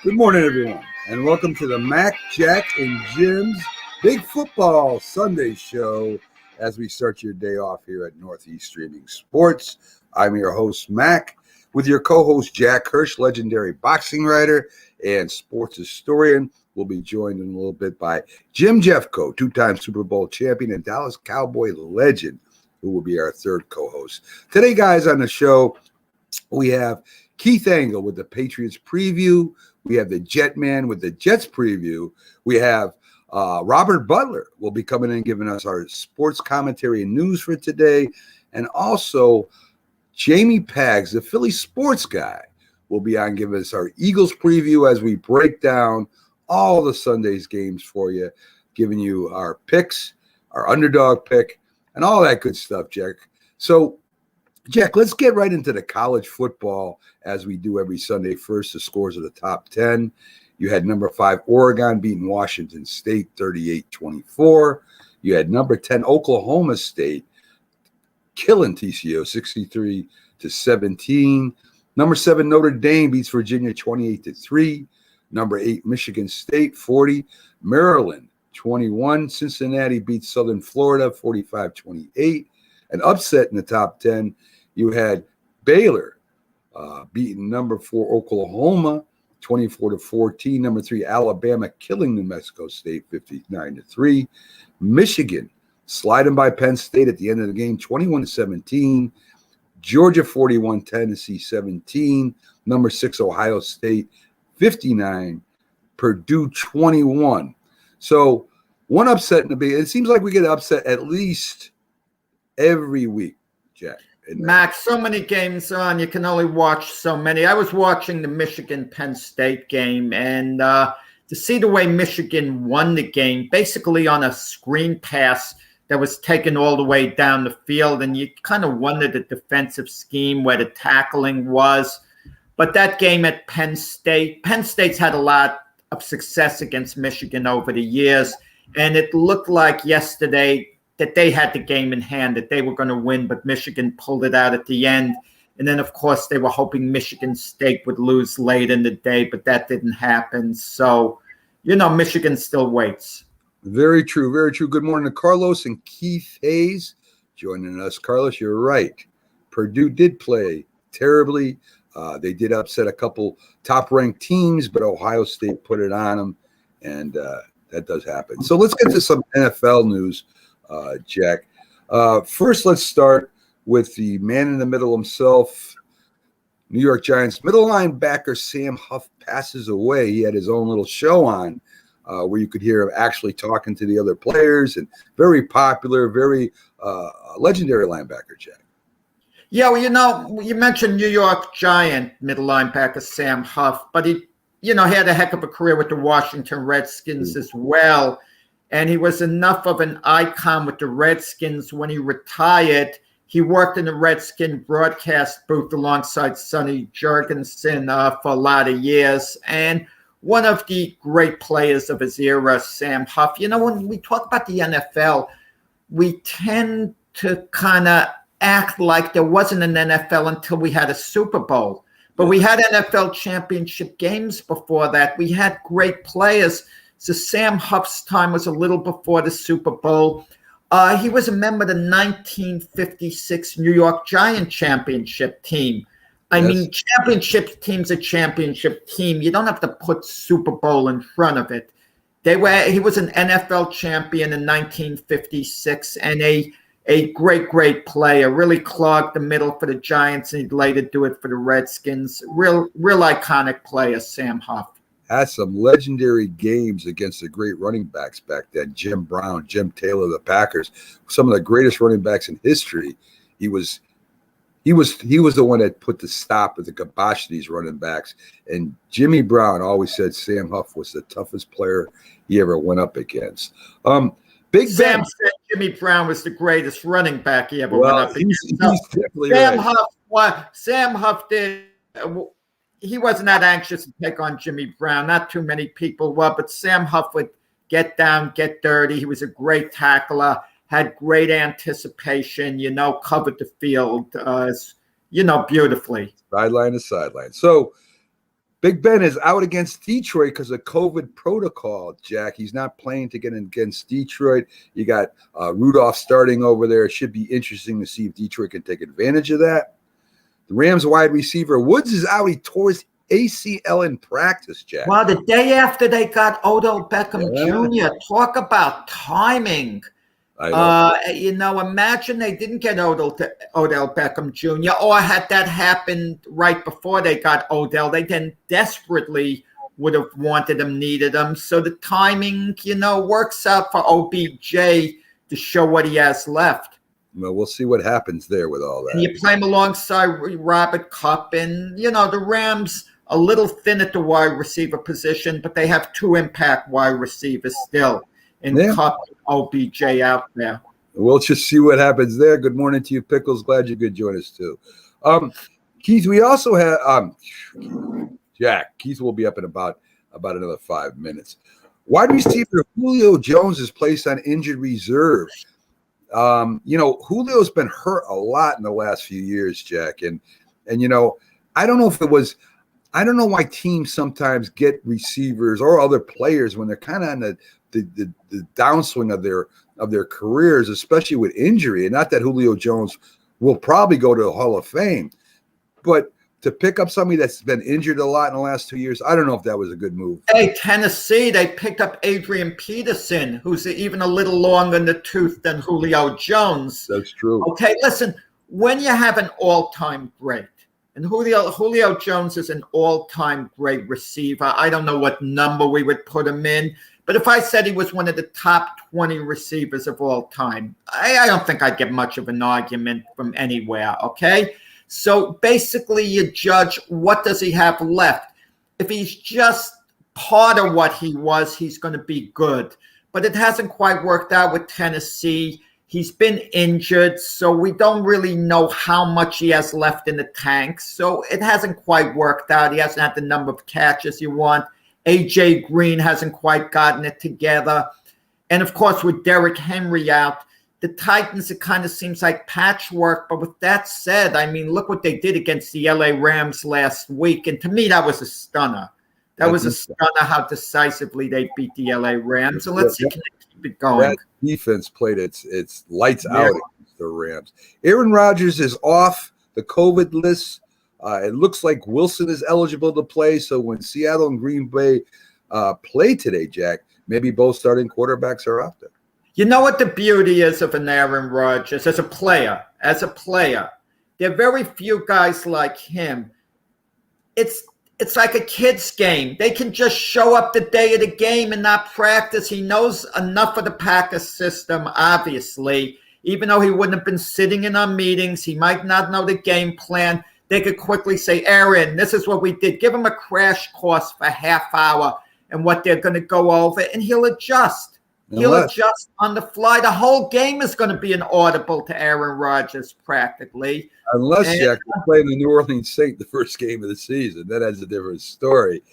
Good morning, everyone, and welcome to the Mac, Jack, and Jim's Big Football Sunday Show as we start your day off here at Northeast Streaming Sports. I'm your host, Mac, with your co-host, Jack Hirsch, legendary boxing writer and sports historian. We'll be joined in a little bit by Jim Jeffcoat, two-time Super Bowl champion and Dallas Cowboy legend, who will be our third co-host. Today, guys, on the show, we have Keith Angle with the Patriots preview. We have the Jetman with the Jets preview. We have Robert Butler will be coming in and giving us our sports commentary and news for today. And also Jamie Paggs, the Philly sports guy, will be on giving us our Eagles preview as we break down all the Sunday's games for you, giving you our picks, our underdog pick, and all that good stuff, Jack. So, Jack, let's get right into the college football as we do every Sunday. First, the scores of the top 10. You had number 5 Oregon beating Washington State 38-24. You had number 10 Oklahoma State killing TCU 63-17. Number 7 Notre Dame beats Virginia 28-3. Number 8 Michigan State 40. Maryland 21. Cincinnati beats Southern Florida 45-28. An upset in the top 10. You had Baylor beating number 4 Oklahoma 24-14. Number 3 Alabama killing New Mexico State 59-3. Michigan sliding by Penn State at the end of the game 21-17. Georgia 41, Tennessee 17. Number 6 Ohio State 59. Purdue 21. So one upset in the big. It seems like we get upset at least every week, Jack. Max, so many games on. You can only watch so many. I was watching the Michigan-Penn State game, and to see the way Michigan won the game, basically on a screen pass that was taken all the way down the field, and you kind of wondered the defensive scheme, where the tackling was. But that game at Penn State's had a lot of success against Michigan over the years, and it looked like yesterday that they had the game in hand, that they were going to win, but Michigan pulled it out at the end. And then, of course, they were hoping Michigan State would lose late in the day, but that didn't happen. So, Michigan still waits. Very true, very true. Good morning to Carlos and Keith Hayes joining us. Carlos, you're right. Purdue did play terribly. They did upset a couple top-ranked teams, but Ohio State put it on them, and that does happen. So let's get to some NFL news. Jack. First, let's start with the man in the middle himself. New York Giants middle linebacker Sam Huff passes away. He had his own little show on where you could hear him actually talking to the other players, and very popular, very legendary linebacker, Jack. Yeah, well, you mentioned New York Giant middle linebacker Sam Huff, but he had a heck of a career with the Washington Redskins as well. And he was enough of an icon with the Redskins when he retired. He worked in the Redskin broadcast booth alongside Sonny Jurgensen for a lot of years. And one of the great players of his era, Sam Huff. When we talk about the NFL, we tend to kind of act like there wasn't an NFL until we had a Super Bowl. But we had NFL championship games before that. We had great players. So Sam Huff's time was a little before the Super Bowl. He was a member of the 1956 New York Giant championship team. I mean, championship team's a championship team. You don't have to put Super Bowl in front of it. He was an NFL champion in 1956 and a great, great player. Really clogged the middle for the Giants, and he'd later do it for the Redskins. Real iconic player, Sam Huff. Had some legendary games against the great running backs back then. Jim Brown, Jim Taylor, the Packers, some of the greatest running backs in history. He was the one that put the stop at the kibosh to these running backs. And Jimmy Brown always said Sam Huff was the toughest player he ever went up against. Sam said Jimmy Brown was the greatest running back he ever went up against. He's definitely right. Sam Huff did. He wasn't that anxious to take on Jimmy Brown. Not too many people were, but Sam Huff would get down, get dirty. He was a great tackler, had great anticipation, covered the field, beautifully. Sideline to sideline. So Big Ben is out against Detroit because of COVID protocol, Jack. He's not playing to get against Detroit. You got Rudolph starting over there. It should be interesting to see if Detroit can take advantage of that. The Rams wide receiver Woods is out. He tore his ACL in practice, Jack. Well, the day after they got Odell Beckham Jr., talk about timing. Imagine they didn't get Odell Beckham Jr. or had that happened right before they got Odell, they then desperately would have wanted him, needed him. So the timing, works out for OBJ to show what he has left. Well, we'll see what happens there with all that. And you play him alongside Robert Kupp, and the Rams a little thin at the wide receiver position, but they have 2 impact wide receivers still. And Kupp and OBJ out there. We'll just see what happens there. Good morning to you, Pickles. Glad you could join us too. Keith, we also have Jack. Keith will be up in about another 5 minutes. Wide receiver Julio Jones is placed on injured reserve. Julio's been hurt a lot in the last few years, Jack. And I don't know why teams sometimes get receivers or other players when they're kind of on the downswing of their careers, especially with injury. And not that Julio Jones will probably go to the Hall of Fame, but to pick up somebody that's been injured a lot in the last 2 years, I don't know if that was a good move. Hey, Tennessee, they picked up Adrian Peterson, who's even a little longer in the tooth than Julio Jones. That's true. Okay, listen, when you have an all-time great, and Julio Jones is an all-time great receiver, I don't know what number we would put him in, but if I said he was one of the top 20 receivers of all time, I don't think I'd get much of an argument from anywhere, okay? So basically you judge what does he have left. If he's just part of what he was, he's going to be good. But it hasn't quite worked out with Tennessee. He's been injured, so we don't really know how much he has left in the tank. So it hasn't quite worked out. He hasn't had the number of catches you want. A.J. Green hasn't quite gotten it together. And, of course, with Derrick Henry out, the Titans, it kind of seems like patchwork. But with that said, I mean, look what they did against the L.A. Rams last week. And to me, that was a stunner. That was a stunner how decisively they beat the L.A. Rams. And let's see, can they keep it going? That defense played its lights out against the Rams. Aaron Rodgers is off the COVID list. It looks like Wilson is eligible to play. So when Seattle and Green Bay play today, Jack, maybe both starting quarterbacks are out there. You know what the beauty is of an Aaron Rodgers as a player? There are very few guys like him. It's like a kid's game. They can just show up the day of the game and not practice. He knows enough of the Packers system, obviously. Even though he wouldn't have been sitting in our meetings, he might not know the game plan. They could quickly say, Aaron, this is what we did. Give him a crash course for a half hour and what they're going to go over, and he'll adjust. He'll adjust on the fly. The whole game is going to be an audible to Aaron Rodgers practically. Unless, Jack, you're playing the New Orleans Saints the first game of the season. That has a different story.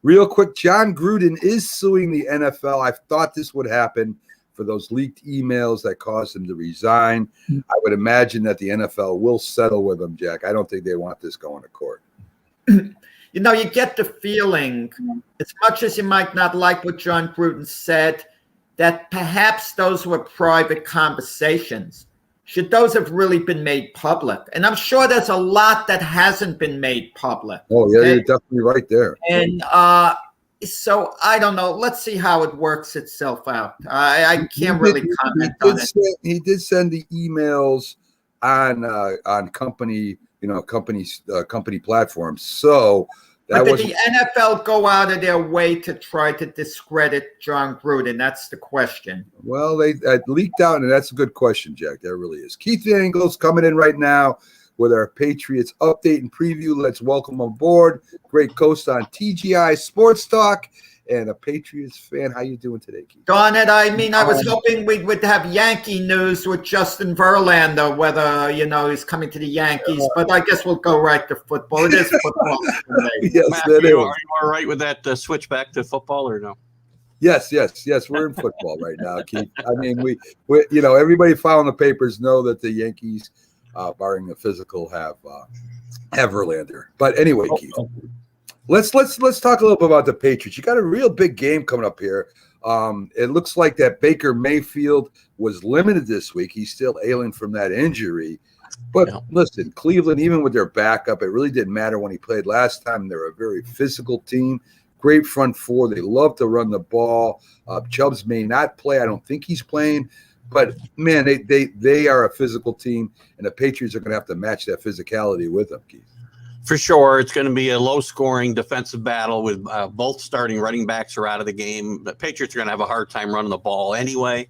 Real quick, John Gruden is suing the NFL. I thought this would happen for those leaked emails that caused him to resign. I would imagine that the NFL will settle with him, Jack. I don't think they want this going to court. You get the feeling, as much as you might not like what John Gruden said, that perhaps those were private conversations. Should those have really been made public? And I'm sure there's a lot that hasn't been made public. Oh, yeah, you're definitely right there. And so I don't know. Let's see how it works itself out. I can't really comment on it. He did send the emails on company, company platforms. So but did the NFL go out of their way to try to discredit John Gruden? That's the question. Well, they leaked out, and that's a good question, Jack. That really is. Keith Angles coming in right now with our Patriots update and preview. Let's welcome aboard. Great host on TGI Sports Talk and a Patriots fan. How you doing today, Keith? Darn it. I mean, I was hoping we would have Yankee news with Justin Verlander, whether, he's coming to the Yankees. But I guess we'll go right to football. It is football today. Yes, Matt, are you all right with that switch back to football or no? Yes. We're in football right now, Keith. I mean, we everybody following the papers know that the Yankees, barring the physical, have Verlander. But anyway, Keith. Let's talk a little bit about the Patriots. You got a real big game coming up here. It looks like that Baker Mayfield was limited this week. He's still ailing from that injury. But listen, Cleveland, even with their backup, it really didn't matter when he played last time. They're a very physical team, great front four. They love to run the ball. Chubbs may not play. I don't think he's playing. But, man, they are a physical team, and the Patriots are going to have to match that physicality with them, Keith. For sure, it's going to be a low-scoring defensive battle with both starting running backs are out of the game. The Patriots are going to have a hard time running the ball anyway.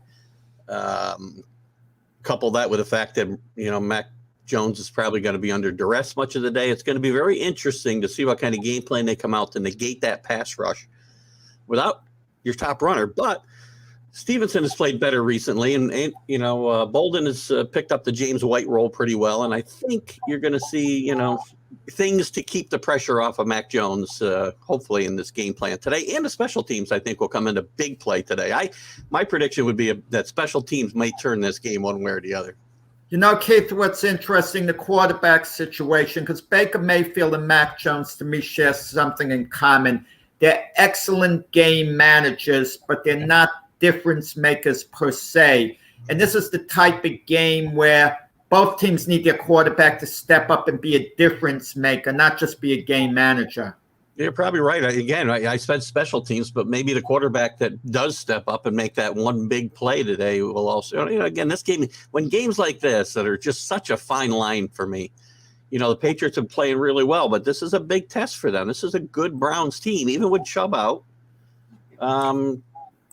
Couple that with the fact that, Mac Jones is probably going to be under duress much of the day. It's going to be very interesting to see what kind of game plan they come out to negate that pass rush without your top runner. But Stevenson has played better recently, and Bolden has picked up the James White role pretty well. And I think you're going to see, things to keep the pressure off of Mac Jones, hopefully in this game plan today. And the special teams, I think, will come into big play today. My prediction would be that special teams may turn this game one way or the other. Keith, what's interesting, the quarterback situation, because Baker Mayfield and Mac Jones, to me, share something in common. They're excellent game managers, but they're not difference makers per se. And this is the type of game where both teams need their quarterback to step up and be a difference maker, not just be a game manager. You're probably right. Again, I said special teams, but maybe the quarterback that does step up and make that one big play today will also, again, this game, when games like this that are just such a fine line for me, the Patriots are playing really well, but this is a big test for them. This is a good Browns team, even with Chubb out.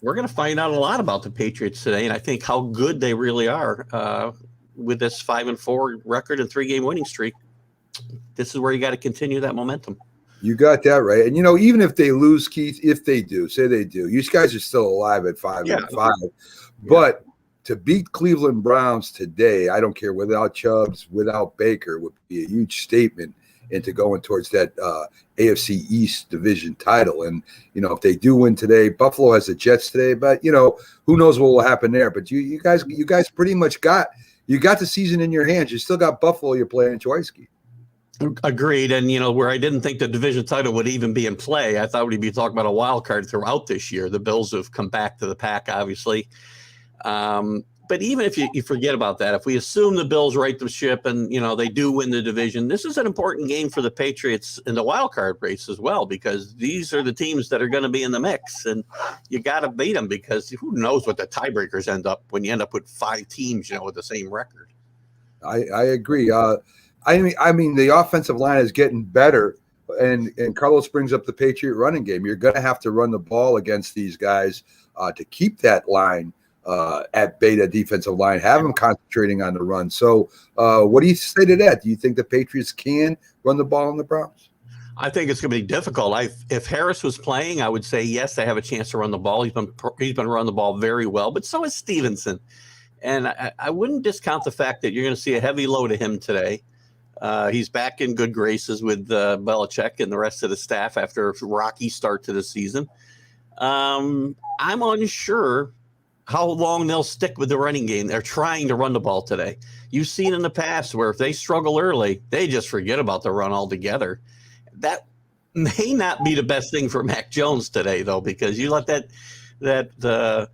We're going to find out a lot about the Patriots today, and I think how good they really are with this 5-4 record and 3-game winning streak. This is where you got to continue that momentum. You got that right. And, even if they lose, Keith, if they do, say they do, you guys are still alive at 5-5. But to beat Cleveland Browns today, I don't care, without Chubbs, without Baker, would be a huge statement into going towards that AFC East division title. And, if they do win today, Buffalo has the Jets today, but, who knows what will happen there. But you guys pretty much got the season in your hands. You still got Buffalo you're playing twice, Keith. Agreed. And, where I didn't think the division title would even be in play, I thought we'd be talking about a wild card throughout this year. The Bills have come back to the pack, obviously. But even if you forget about that, if we assume the Bills right the ship and, they do win the division, this is an important game for the Patriots in the wild card race as well, because these are the teams that are going to be in the mix, and you got to beat them, because who knows what the tiebreakers end up when you end up with 5 teams, with the same record. I agree. I mean, the offensive line is getting better, and Carlos brings up the Patriot running game. You're going to have to run the ball against these guys to keep that line at bay, that defensive line, have them concentrating on the run. So what do you say to that? Do you think the Patriots can run the ball on the Browns? I think it's going to be difficult. If Harris was playing, I would say, yes, they have a chance to run the ball. He's been running the ball very well, but so is Stevenson. And I wouldn't discount the fact that you're going to see a heavy load of him today. He's back in good graces with Belichick and the rest of the staff after a rocky start to the season. I'm unsure how long they'll stick with the running game. They're trying to run the ball today. You've seen in the past where if they struggle early, they just forget about the run altogether. That may not be the best thing for Mac Jones today, though, because you let that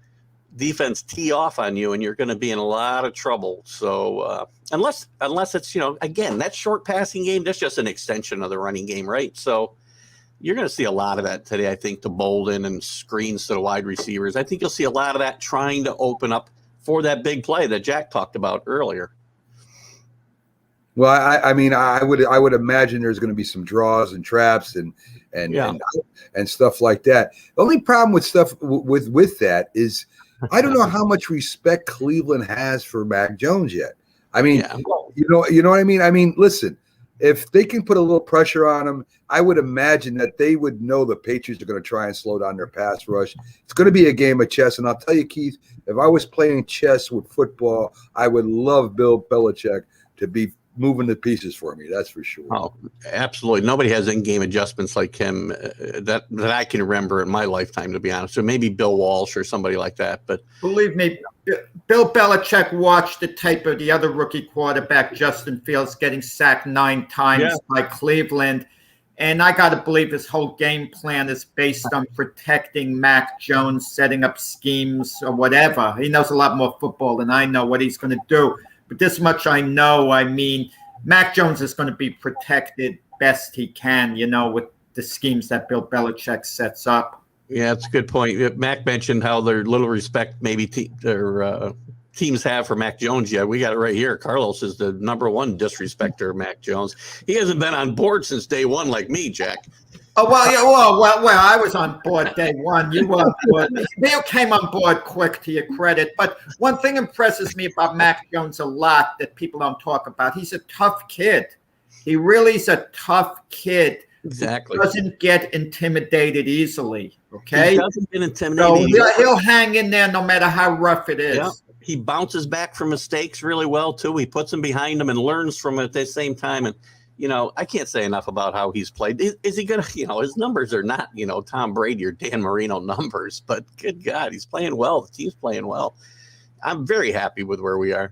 defense tee off on you, and you're going to be in a lot of trouble. So unless it's, again, that short passing game, that's just an extension of the running game, right? So you're going to see a lot of that today, I think, to Bolden and screens to the wide receivers. I think you'll see a lot of that trying to open up for that big play that Jack talked about earlier. Well, I mean, I would imagine there's going to be some draws and traps and stuff like that. The only problem with stuff with that is I don't know how much respect Cleveland has for Mac Jones yet. I mean, you know what I mean? I mean, listen, if they can put a little pressure on him, I would imagine that they would know the Patriots are going to try and slow down their pass rush. It's going to be a game of chess. And I'll tell you, Keith, if I was playing chess with football, I would love Bill Belichick to be moving the pieces for me. That's for sure. Oh, absolutely. Nobody has in-game adjustments like him that I can remember in my lifetime, to be honest. So maybe Bill Walsh or somebody like that. But believe me, Bill Belichick watched the tape of the other rookie quarterback, Justin Fields, getting sacked 9 times by Cleveland. And I got to believe his whole game plan is based on protecting Mac Jones, setting up schemes or whatever. He knows a lot more football than I know what he's going to do. But this much I know. I mean, Mac Jones is going to be protected best he can, with the schemes that Bill Belichick sets up. Yeah, that's a good point. Mac mentioned how their little respect maybe their teams have for Mac Jones. Yeah, we got it right here. Carlos is the number one disrespecter of Mac Jones. He hasn't been on board since day one like me, Jack. Oh, well, yeah, well, I was on board day one. You were on board. You came on board quick, to your credit. But one thing impresses me about Mac Jones a lot that people don't talk about. He's a tough kid. He really is a tough kid. Exactly. He doesn't get intimidated easily, okay? He doesn't get intimidated. So he'll hang in there no matter how rough it is. Yeah. He bounces back from mistakes really well, too. He puts them behind him and learns from it at the same time. And, I can't say enough about how he's played. Is he going to, his numbers are not, Tom Brady or Dan Marino numbers, but good God, he's playing well. The team's playing well. I'm very happy with where we are.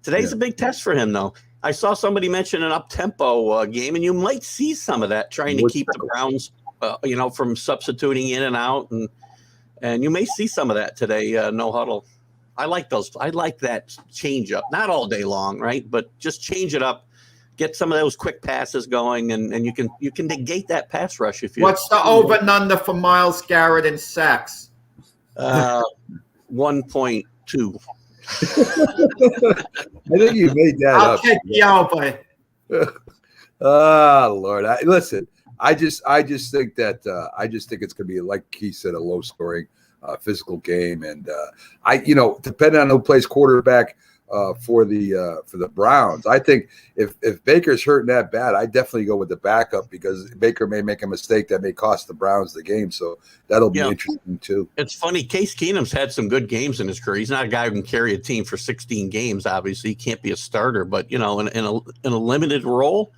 Today's a big test for him, though. I saw somebody mention an up-tempo game, and you might see some of that trying to keep the Browns, from substituting in and out. And you may see some of that today, no huddle. I like those. I like that change up, not all day long, right? But just change it up, get some of those quick passes going, and you can negate that pass rush if you. What's the over and under for Myles Garrett in sacks? 1.2. I think you made that I'll up. take the over. Lord, listen. I just think that it's going to be, like Keith said, a low scoring. Physical game, and depending on who plays quarterback for the Browns, I think if Baker's hurting that bad, I definitely go with the backup because Baker may make a mistake that may cost the Browns the game. So that'll be interesting too. It's funny. Case Keenum's had some good games in his career. He's not a guy who can carry a team for 16 games. Obviously, he can't be a starter, but in a limited role,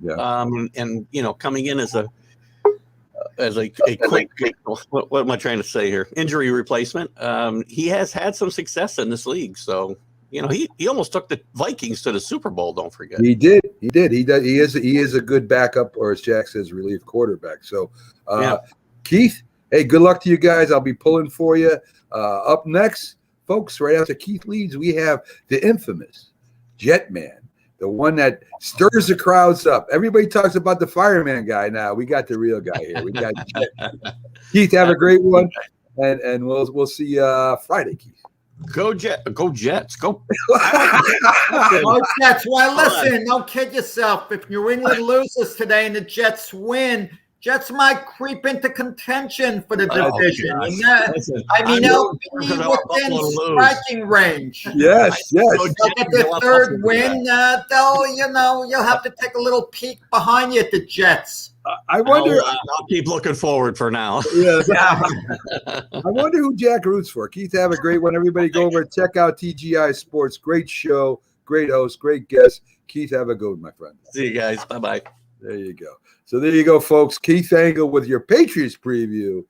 and coming in as a quick, what am I trying to say here? Injury replacement. He has had some success in this league. So, he almost took the Vikings to the Super Bowl. Don't forget. He did. He is a good backup, or as Jack says, relief quarterback. So, Keith, hey, good luck to you guys. I'll be pulling for you. Up next, folks, right after Keith leads, we have the infamous Jetman. The one that stirs the crowds up. Everybody talks about the fireman guy now. We got the real guy here. We got Keith. Have a great one, and we'll see you Friday, Keith. Go Jets. Go Jets. Go. Go Jets. Well, listen, don't kid yourself. If New England loses today and the Jets win, Jets might creep into contention for the division. They'll be within striking range. Yes. They'll get their third win. You'll have to take a little peek behind you at the Jets. I wonder. I'll keep looking forward for now. Yes. I wonder who Jack roots for. Keith, have a great one. Everybody go over and check out TGI Sports. Great show, great host, great guest. Keith, have a good one, my friend. See you guys. Bye-bye. There you go. So there you go, folks. Keith Angle with your Patriots preview.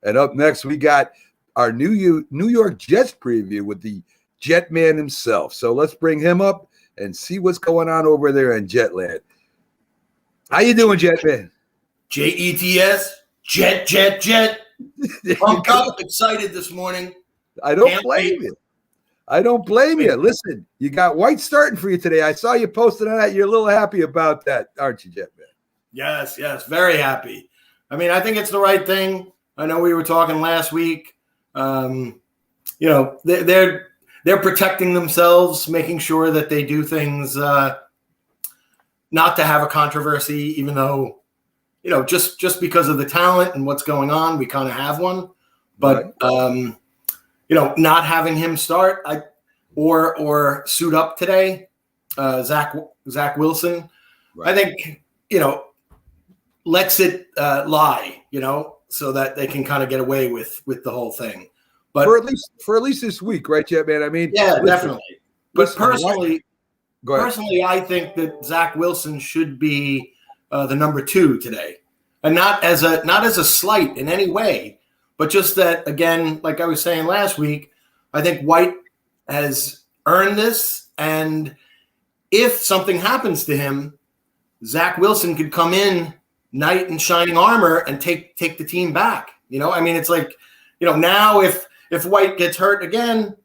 And up next, we got our New York Jets preview with the Jetman himself. So let's bring him up and see what's going on over there in Jetland. How you doing, Jetman? Jets, Jet. I'm excited this morning. I don't blame you. Listen, you got White starting for you today. I saw you posted on that. You're a little happy about that, aren't you, Jetman? Yes, very happy. I mean, I think it's the right thing. I know we were talking last week. They're protecting themselves, making sure that they do things not to have a controversy, even though, just because of the talent and what's going on, we kind of have one. But not having him start, or suit up today, Zach Wilson, right. I think lets it lie, so that they can kind of get away with the whole thing. But for at least this week, right, Jetman? I mean, definitely. But personally, I think that Zach Wilson should be the number 2 today, and not as a slight in any way, but just that, again, like I was saying last week, I think White has earned this, and if something happens to him, Zach Wilson could come in knight in shining armor and take the team back. I mean, it's like, now if White gets hurt again,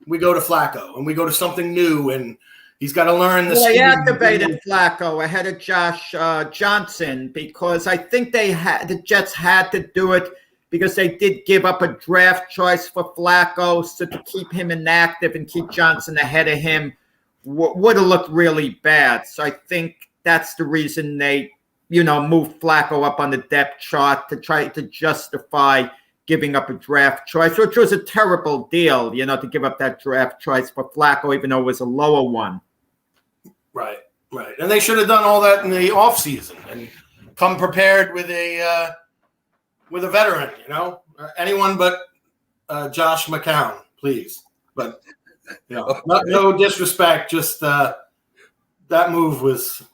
we go to Flacco and we go to something new, and he's got to learn the. Well, they activated Flacco ahead of Josh Johnson because I think the Jets had to do it because they did give up a draft choice for Flacco, so to keep him inactive and keep Johnson ahead of him would have looked really bad. So I think that's the reason they, moved Flacco up on the depth chart to try to justify giving up a draft choice, which was a terrible deal, to give up that draft choice for Flacco, even though it was a lower one. Right. And they should have done all that in the offseason and come prepared with a veteran, anyone but Josh McCown, please. But, no disrespect, just that move was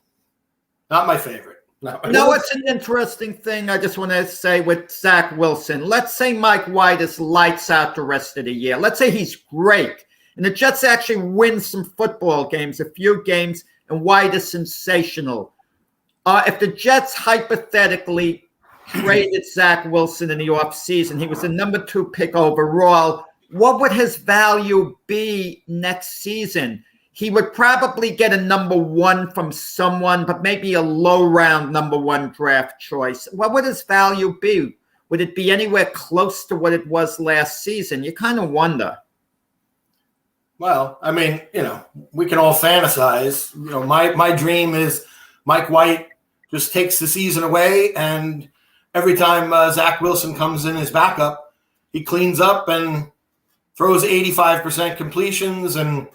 not my favorite. It's an interesting thing I just want to say with Zach Wilson. Let's say Mike White is lights out the rest of the year. Let's say he's great. And the Jets actually win some football games, a few games, and White is sensational. If the Jets hypothetically traded Zach Wilson in the offseason, he was the number 2 pick overall, what would his value be next season? He would probably get a number 1 from someone, but maybe a low-round number 1 draft choice. What would his value be? Would it be anywhere close to what it was last season? You kind of wonder. Well, I mean, we can all fantasize. My dream is Mike White just takes the season away, and every time Zach Wilson comes in as backup, he cleans up and throws 85% completions and,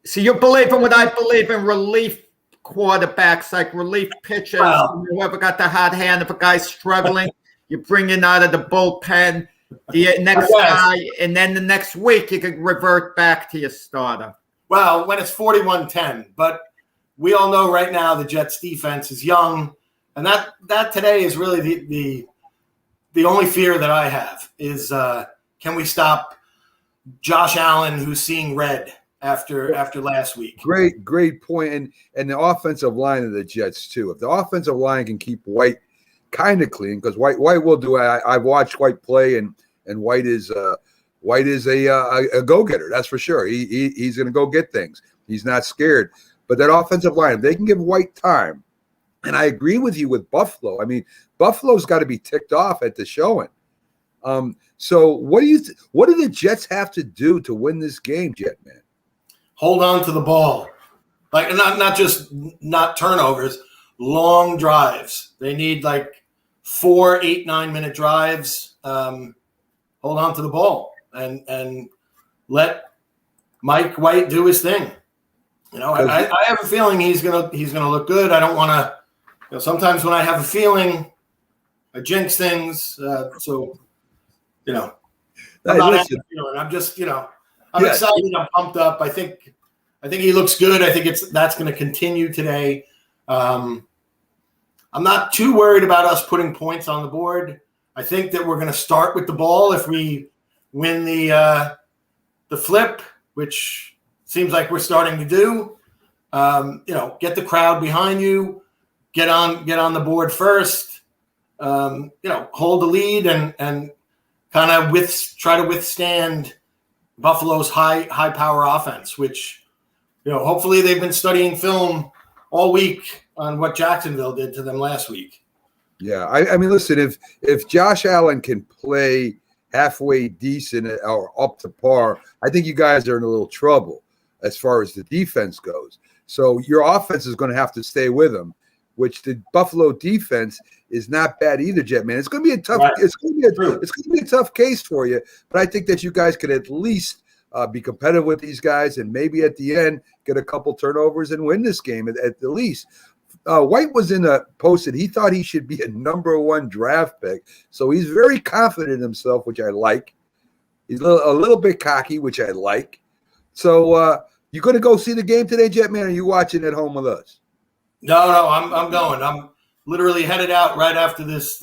So you believe in what I believe in, relief quarterbacks, like relief pitchers. Well, whoever got the hot hand, if a guy's struggling, you bring in out of the bullpen the next guy, and then the next week you could revert back to your starter. Well, when it's 41-10, but we all know right now the Jets defense is young, and that today is really the only fear that I have is can we stop Josh Allen, who's seeing red after last week? Great point. And the offensive line of the Jets too. If the offensive line can keep White kind of clean, because White will do. I've watched White play, and White is a go-getter. That's for sure. He's going to go get things. He's not scared. But that offensive line, if they can give White time, and I agree with you with Buffalo. I mean, Buffalo's got to be ticked off at the showing. So what do the Jets have to do to win this game, Jetman? Hold on to the ball, like not turnovers, long drives. They need like 4, 8, 9 minute drives. Hold on to the ball and let Mike White do his thing. I have a feeling he's gonna look good. I don't want to. Sometimes when I have a feeling, I jinx things. I'm not feeling. I'm just I'm excited. I'm pumped up. I think he looks good. I think that's going to continue today. I'm not too worried about us putting points on the board. I think that we're going to start with the ball if we win the flip, which seems like we're starting to do. Get the crowd behind you, get on the board first. Hold the lead and kind of try to withstand Buffalo's high power offense, which hopefully they've been studying film all week on what Jacksonville did to them last week. Yeah, I mean, listen, if Josh Allen can play halfway decent or up to par, I think you guys are in a little trouble as far as the defense goes. So your offense is going to have to stay with him, which the Buffalo defense is not bad either, Jetman. It's going to be a tough. Right. It's going to be a tough case for you, but I think that you guys could at least be competitive with these guys, and maybe at the end get a couple turnovers and win this game at the least. White was in a post that he thought he should be a number 1 draft pick, so he's very confident in himself, which I like. He's a little bit cocky, which I like. So you going to go see the game today, Jetman? Or are you watching at home with us? No, I'm going. I'm literally headed out right after this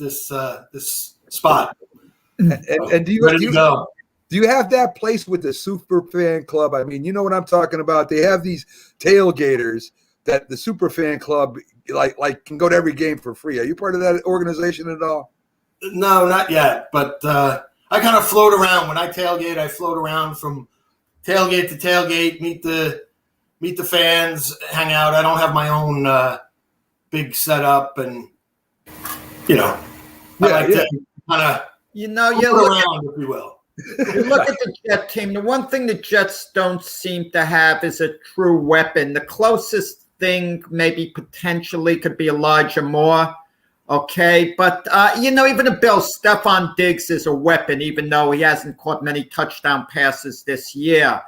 spot. And do you have that place with the super fan club? I mean, you know what I'm talking about. They have these tailgaters that the super fan club like can go to every game for free. Are you part of that organization at all? No, not yet. But I kind of float around. When I tailgate, I float around from tailgate to tailgate, meet the fans, hang out. I don't have my own big setup, and I like to kind of you float look around, if you will. You look at the Jet team, the one thing the Jets don't seem to have is a true weapon. The closest thing maybe potentially could be Elijah Moore, okay? But, even the Bills, Stephon Diggs is a weapon, even though he hasn't caught many touchdown passes this year.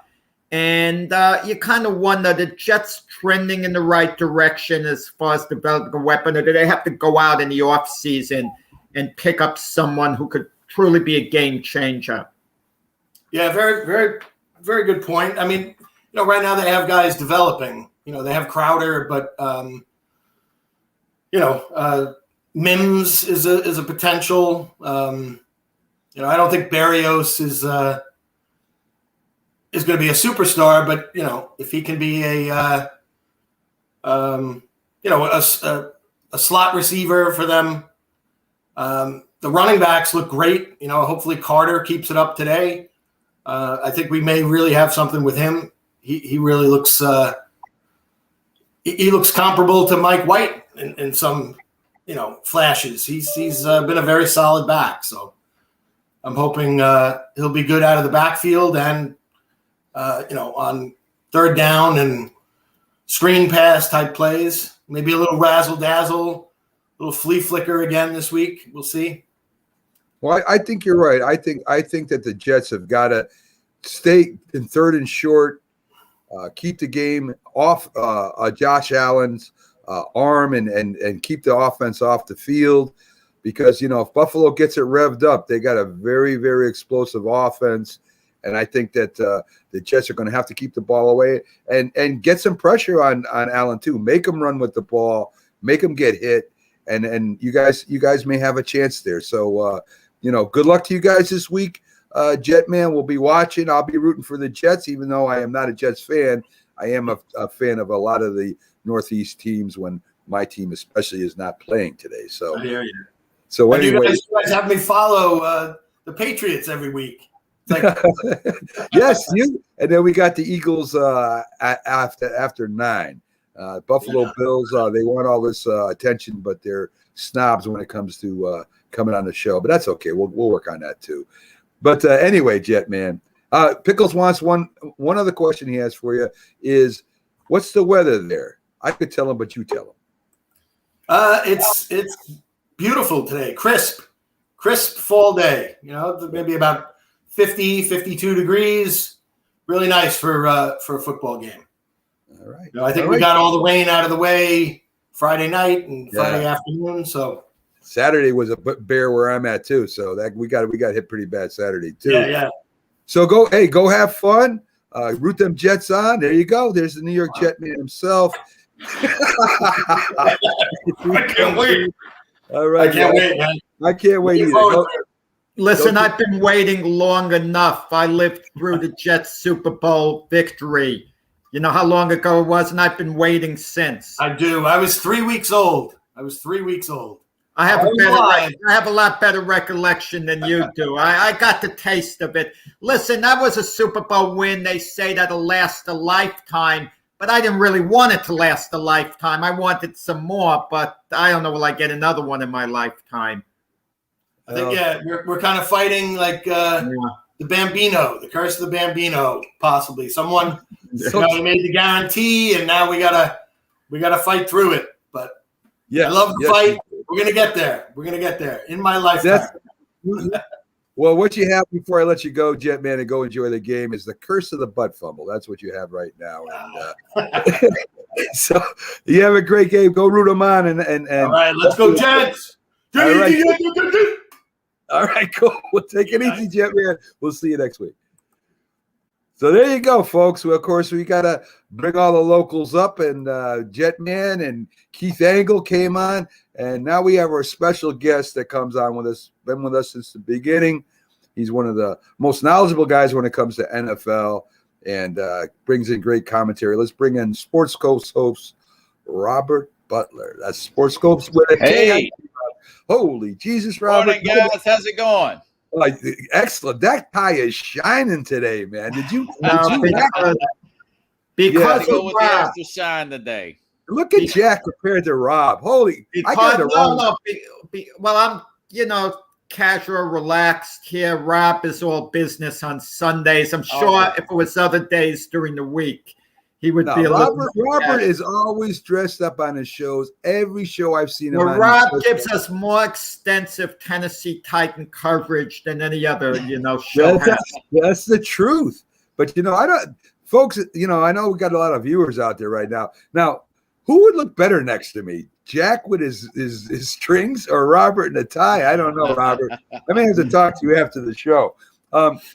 And you kind of wonder, the Jets trending in the right direction as far as developing a weapon, or do they have to go out in the offseason and pick up someone who could truly be a game changer? Yeah, very, very, very good point. I mean, right now they have guys developing. They have Crowder, but Mims is a potential. I don't think Berrios is going to be a superstar, but if he can be a slot receiver for them. The running backs look great. Hopefully Carter keeps it up today. I think we may really have something with him. He really looks he looks comparable to Mike White in some flashes. He's been a very solid back, so I'm hoping he'll be good out of the backfield and on third down and screen pass type plays. Maybe a little razzle dazzle, a little flea flicker again this week. We'll see. Well, I think you're right. I think that the Jets have got to stay in third and short, keep the game off Josh Allen's arm, and keep the offense off the field, because if Buffalo gets it revved up, they got a very, very explosive offense, and I think that the Jets are going to have to keep the ball away and get some pressure on Allen too. Make him run with the ball, make him get hit, and you guys may have a chance there. So. Good luck to you guys this week. Jetman will be watching. I'll be rooting for the Jets, even though I am not a Jets fan. I am a fan of a lot of the Northeast teams when my team especially is not playing today. So, I hear you. So anyway, you guys have me follow the Patriots every week. It's like, yes, you. And then we got the Eagles after 9. Buffalo Bills. They want all this attention, but they're snobs when it comes to coming on the show. But that's okay. We'll work on that too. But anyway, Jetman, Pickles wants one other question he has for you is, what's the weather there? I could tell him, but you tell him. It's beautiful today. Crisp fall day. Maybe about 50, 52 degrees. Really nice for a football game. All right. I think we got all the rain out of the way Friday night and Friday afternoon. So Saturday was a bear where I'm at too. So that we got hit pretty bad Saturday too. Yeah. So go have fun. Root them Jets on. There you go. There's the New York Jetman himself. I can't wait. All right. I can't wait, man. I can't wait either. Listen, I've been waiting long enough. I lived through the Jets Super Bowl victory. You know how long ago it was, and I've been waiting since. I do. I was 3 weeks old. I have a lot better recollection than you do. I got the taste of it. Listen, that was a Super Bowl win. They say that'll last a lifetime, but I didn't really want it to last a lifetime. I wanted some more, but I don't know, will I get another one in my lifetime? I think, we're kind of fighting like the Bambino, the curse of the Bambino, possibly. Someone made the guarantee, and now we gotta fight through it. But I love the fight. We're gonna get there. In my lifetime. Well, what you have before I let you go, Jetman, and go enjoy the game is the curse of the butt fumble. That's what you have right now. And so you have a great game. Go root them on and all right, let's go, Jets. All right, cool. We'll take it easy, Jetman. We'll see you next week. So there you go, folks. Well, of course, we got to bring all the locals up, and Jetman and Keith Angle came on, and now we have our special guest that comes on with us, been with us since the beginning. He's one of the most knowledgeable guys when it comes to NFL and brings in great commentary. Let's bring in Sports Coast host Robert Butler. That's Sports Scopes with a K. Hey, Holy Jesus, Robert. morning, guys. How's it going? Like, excellent. That tie is shining today, man. Did you Because Go with the Rob, extra shine today. look at Jack compared to Rob? Holy, I got the wrong. well, I'm casual, relaxed here. Rob is all business on Sundays. I'm sure if it was other days during the week, he would be a Robert little. is always dressed up on his shows. Every show I've seen him Well, on. Rob gives us more extensive Tennessee Titan coverage than any other, show has. That's the truth. But I don't, folks. I know we got a lot of viewers out there right now. Now, who would look better next to me? Jack with his strings or Robert in a tie? I don't know, Robert. I may have to talk to you after the show.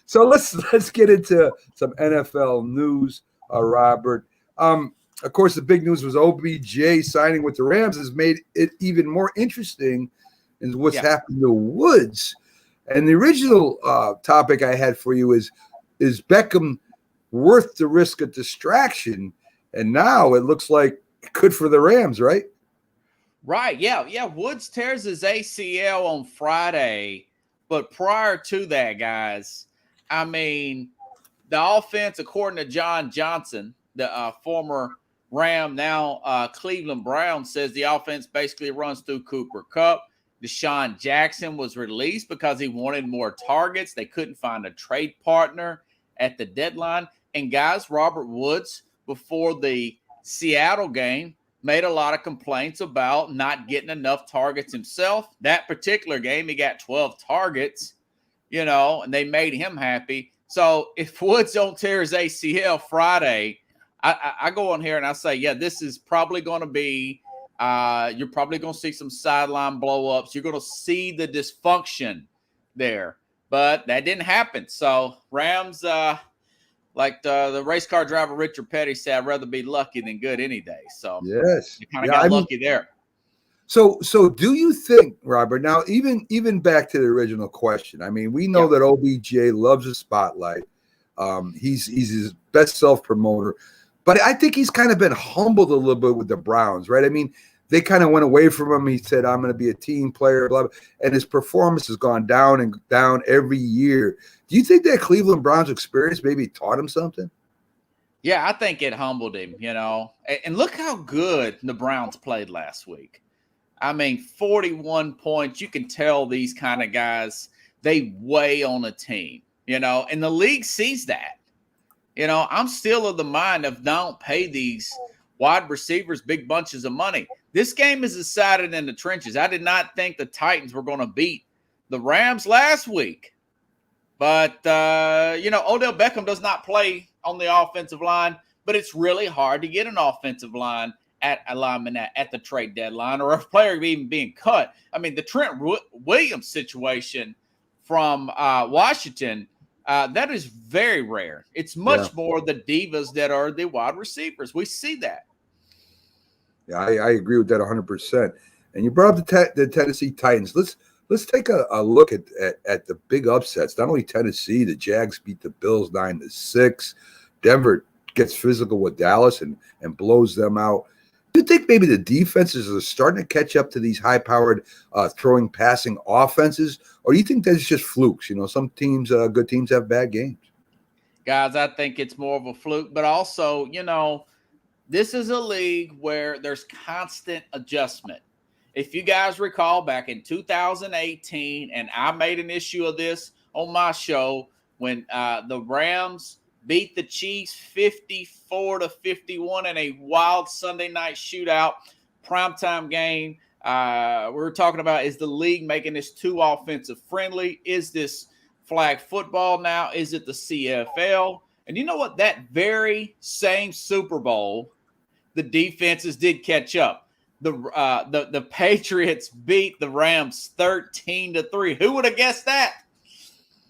So let's get into some NFL news, Robert. Of course, the big news was OBJ signing with the Rams has made it even more interesting in what's happened to Woods. And the original topic I had for you is Beckham worth the risk of distraction? And now it looks like good for the Rams, right? Right. Yeah. Woods tears his ACL on Friday. But prior to that, guys, I mean, the offense, according to John Johnson, the former Ram, now Cleveland Brown, says the offense basically runs through Cooper Kupp. Deshaun Jackson was released because he wanted more targets. They couldn't find a trade partner at the deadline. And guys, Robert Woods, before the Seattle game, made a lot of complaints about not getting enough targets himself. That particular game, he got 12 targets, and they made him happy. So if Woods don't tear his ACL Friday, I go on here and I say, this is probably going to be you're probably going to see some sideline blow-ups. You're going to see the dysfunction there. But that didn't happen. So Rams, like the race car driver Richard Petty said, I'd rather be lucky than good any day. So yes, you kind of got lucky there. So do you think, Robert? Now, even back to the original question. I mean, we know that OBJ loves the spotlight. He's his best self-promoter, but I think he's kind of been humbled a little bit with the Browns, right? I mean, they kind of went away from him. He said, "I'm going to be a team player," blah, blah, and his performance has gone down and down every year. Do you think that Cleveland Browns experience maybe taught him something? Yeah, I think it humbled him, And look how good the Browns played last week. I mean, 41 points. You can tell these kind of guys, they weigh on a team, and the league sees that. I'm still of the mind of don't pay these wide receivers big bunches of money. This game is decided in the trenches. I did not think the Titans were going to beat the Rams last week. But, Odell Beckham does not play on the offensive line, but it's really hard to get an offensive line at alignment at the trade deadline or a player even being cut. I mean, the Trent Williams situation from Washington, that is very rare. It's much more the divas that are the wide receivers. We see that. Yeah, I agree with that 100%. And you brought up the Tennessee Titans. Let's take a look at the big upsets. Not only Tennessee, the Jags beat the Bills 9-6. Denver gets physical with Dallas and blows them out. Do you think maybe the defenses are starting to catch up to these high-powered throwing, passing offenses? Or do you think that's just flukes? Some teams, good teams have bad games. Guys, I think it's more of a fluke. But also, this is a league where there's constant adjustment. If you guys recall back in 2018, and I made an issue of this on my show when the Rams beat the Chiefs 54-51 in a wild Sunday night shootout, primetime game. We were talking about, is the league making this too offensive friendly? Is this flag football now? Is it the CFL? And you know what? That very same Super Bowl, the defenses did catch up. The Patriots beat the Rams 13-3. Who would have guessed that?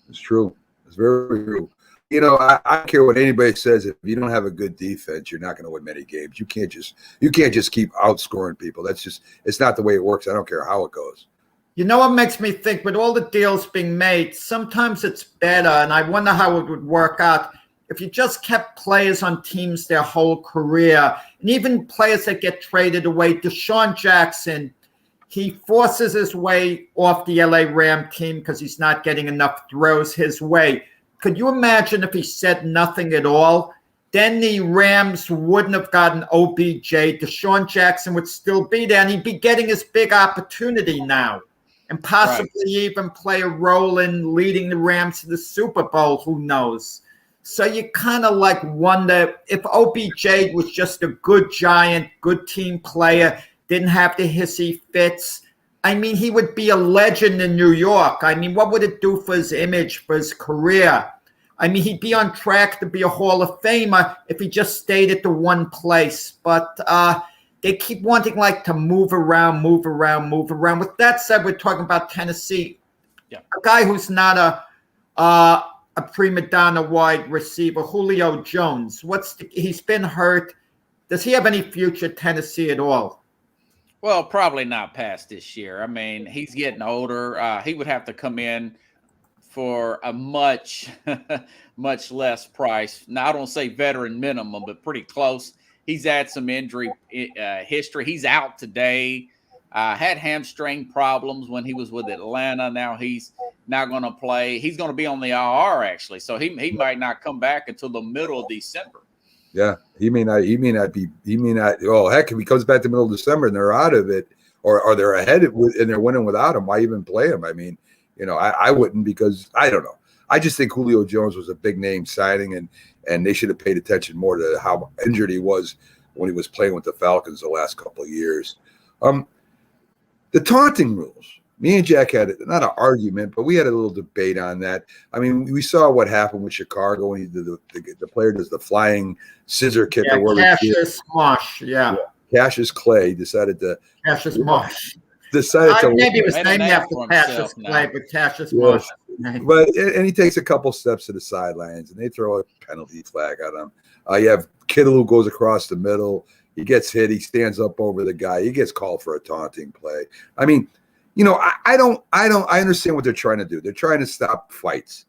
It's true. It's very true. I don't care what anybody says. If you don't have a good defense, you're not going to win many games. You can't just keep outscoring people. It's not the way it works. I don't care how it goes. What makes me think with all the deals being made, sometimes it's better, and I wonder how it would work out if you just kept players on teams their whole career, and even players that get traded away, Deshaun Jackson, he forces his way off the LA Ram team because he's not getting enough throws his way. Could you imagine if he said nothing at all? Then the Rams wouldn't have gotten OBJ. Deshaun Jackson would still be there, and he'd be getting his big opportunity now and possibly even play a role in leading the Rams to the Super Bowl. Who knows? So you kind of like wonder if OBJ was just a good Giant, good team player, didn't have the hissy fits. I mean, he would be a legend in New York. I mean, what would it do for his image, for his career? I mean, he'd be on track to be a Hall of Famer if he just stayed at the one place. But they keep wanting like to move around. With that said, we're talking about Tennessee. Yeah. A guy who's not a prima donna wide receiver, Julio Jones. He's been hurt. Does he have any future at Tennessee at all? Well, probably not past this year. I mean, he's getting older. He would have to come in for a much less price. Now, I don't say veteran minimum, but pretty close. He's had some injury history. He's out today. Had hamstring problems when he was with Atlanta. Now he's not going to play. He's going to be on the IR, actually. So he might not come back until the middle of December. Yeah, he may not. Oh, heck, if he comes back to the middle of December and they're out of it, or they're ahead and they're winning without him, why even play him? I mean, I wouldn't, because I don't know. I just think Julio Jones was a big name signing, and they should have paid attention more to how injured he was when he was playing with the Falcons the last couple of years. The taunting rules. Me and Jack had not an argument, but we had a little debate on that. I mean, we saw what happened with Chicago when the player does the flying scissor kick. Yeah, Cassius Marsh. Yeah. Cassius Clay decided to. Cassius Marsh. Maybe it was named after Cassius Clay, but Cassius Marsh. But and he takes a couple steps to the sidelines, and they throw a penalty flag at him. You have Kittle who goes across the middle. He gets hit. He stands up over the guy. He gets called for a taunting play. I mean, I understand what they're trying to do. They're trying to stop fights,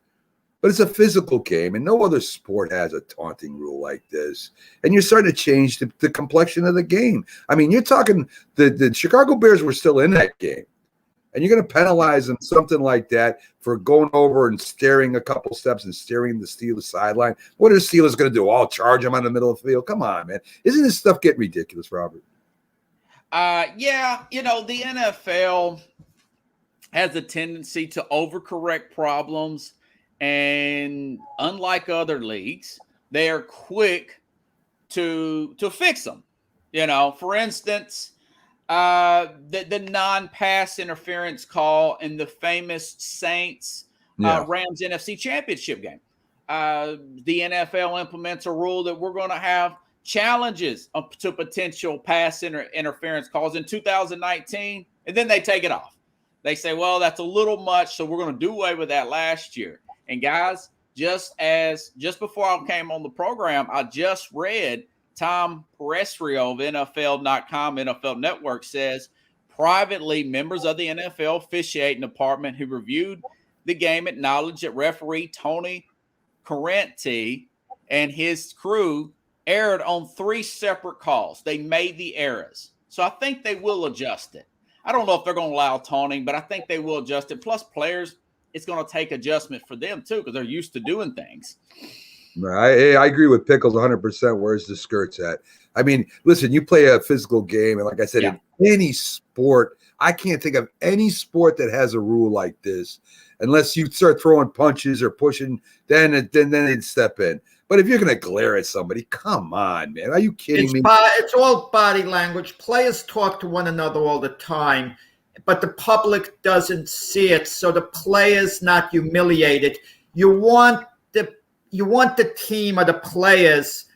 but it's a physical game, and no other sport has a taunting rule like this. And you're starting to change the complexion of the game. I mean, you're talking the Chicago Bears were still in that game, and you're going to penalize them something like that for going over and staring a couple steps and staring the Steelers sideline. What are the Steelers going to do? All charge them on the middle of the field? Come on, man! Isn't this stuff getting ridiculous, Robert? Yeah, the NFL has a tendency to overcorrect problems, and unlike other leagues, they are quick to fix them. For instance, the non-pass interference call in the famous Saints Rams NFC Championship game. The NFL implements a rule that we're going to have challenges to potential pass interference calls in 2019, and then they take it off. They say, well, that's a little much, so we're going to do away with that last year. And guys, just before I came on the program, I just read Tom Peresrio of NFL.com, NFL Network, says privately members of the NFL officiating department who reviewed the game acknowledged that referee Tony Corrente and his crew erred on 3 separate calls. They made the errors. So I think they will adjust it. I don't know if they're going to allow taunting, but I think they will adjust it. Plus, players, it's going to take adjustment for them, too, because they're used to doing things. I agree with Pickles 100%. Where's the skirts at? I mean, listen, you play a physical game, and like I said, in any sport, I can't think of any sport that has a rule like this, unless you start throwing punches or pushing, then they'd step in. But if you're going to glare at somebody, come on, man. Are you kidding me? It's all body language. Players talk to one another all the time, but the public doesn't see it, so the player's not humiliated. You want the team or the players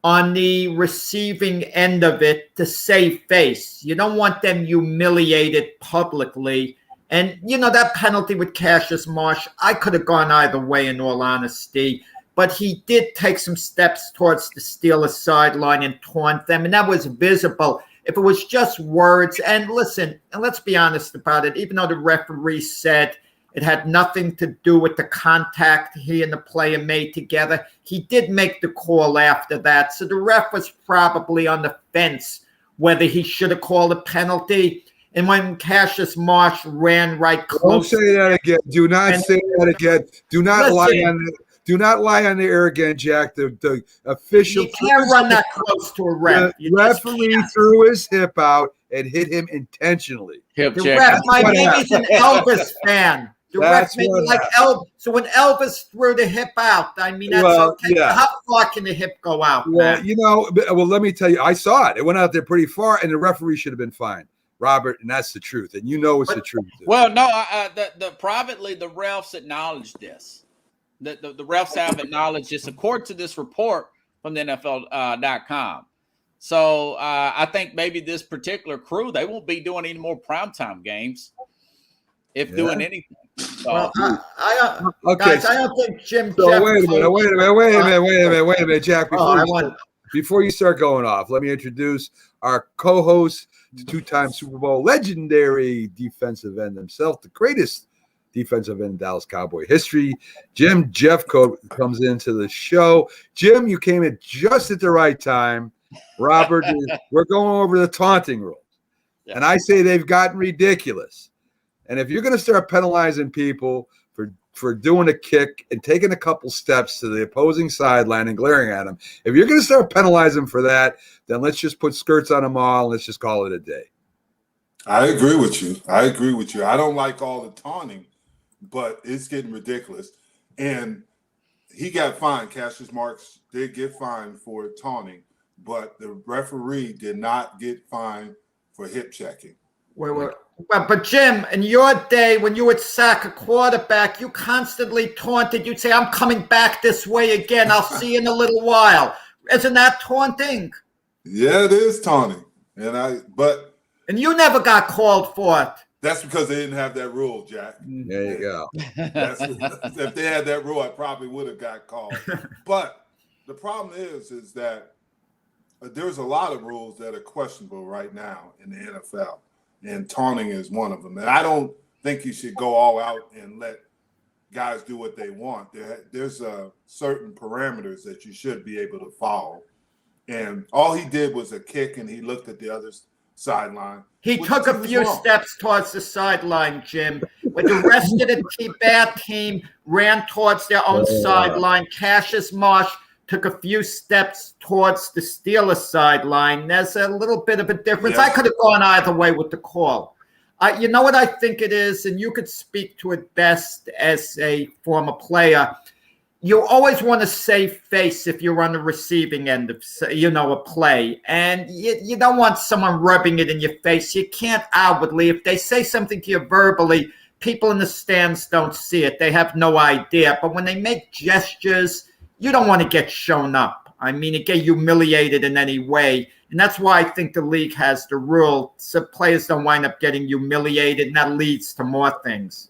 on the receiving end of it to save face. You don't want them humiliated publicly. And, that penalty with Cassius Marsh, I could have gone either way, in all honesty. But he did take some steps towards the Steelers sideline and taunt them, and that was visible. If it was just words, and listen, and let's be honest about it, even though the referee said It had nothing to do with the contact he and the player made together. He did make the call after that. So the ref was probably on the fence whether he should have called a penalty. And when Cassius Marsh ran right close. Don't say that again. Do not say that again. Do not lie Listen. on the. Do not lie on the air again, Jack. The official. You can't run that close to a ref. The You just referee can't. threw his hip out and hit him intentionally. Hip The check. ref, what maybe he's an Elvis fan. The That's ref maybe what like Elvis. So when Elvis threw the hip out, I mean, that's Well, okay. yeah. How far can the hip go out, Well, man? you know, well, let me tell you, I saw it. It went out there pretty far, and the referee should have been fined, Robert, and that's the truth. And you know it's the truth. Well, no, the privately the refs acknowledged this. The refs have acknowledged this according to this report from the NFL.com. So I think maybe this particular crew, they won't be doing any more primetime games, if doing anything. So, Well, Okay, guys, I don't think Jim. so Jeff wait a minute, Jack. Oh, Before you start going off, let me introduce our co-host, the two-time Super Bowl legendary defensive end himself, the greatest defensive end in Dallas Cowboy history. Jim Jeffcoat comes into the show. Jim, you came in just at the right time. Robert, we're going over the taunting rules. Yeah. And I say they've gotten ridiculous. And if you're going to start penalizing people for doing a kick and taking a couple steps to the opposing sideline and glaring at them, if you're going to start penalizing them for that, then let's just put skirts on them all and let's just call it a day. I agree with you. I don't like all the taunting, but it's getting ridiculous. And he got fined. Cassius Marks did get fined for taunting, but the referee did not get fined for hip checking. But Jim, in your day, when you would sack a quarterback, you constantly taunted. You'd say, "I'm coming back this way again. I'll see you in a little while." Isn't that taunting? Yeah, it is taunting. But And you never got called for it. that's because they didn't have that rule, Jack. There you go. If they had that rule, I probably would have got called. But the problem is that there's a lot of rules that are questionable right now in the NFL, and taunting is one of them. And I don't think you should go all out and let guys do what they want. There's certain parameters that you should be able to follow. And all he did was a kick, and he looked at the other sideline. He took a few steps towards the sideline, Jim. When the rest of the bad team ran towards their own sideline, Cassius Marsh took a few steps towards the Steelers sideline. There's a little bit of a difference. Yes. I could have gone either way with the call. You know what I think it is, and you could speak to it best as a former player. You always want to save face if you're on the receiving end of, a play. And you don't want someone rubbing it in your face. You can't outwardly. If they say something to you verbally, people in the stands don't see it. They have no idea. But when they make gestures, you don't want to get shown up. I mean, to get humiliated in any way. And that's why I think the league has the rule so players don't wind up getting humiliated, and that leads to more things.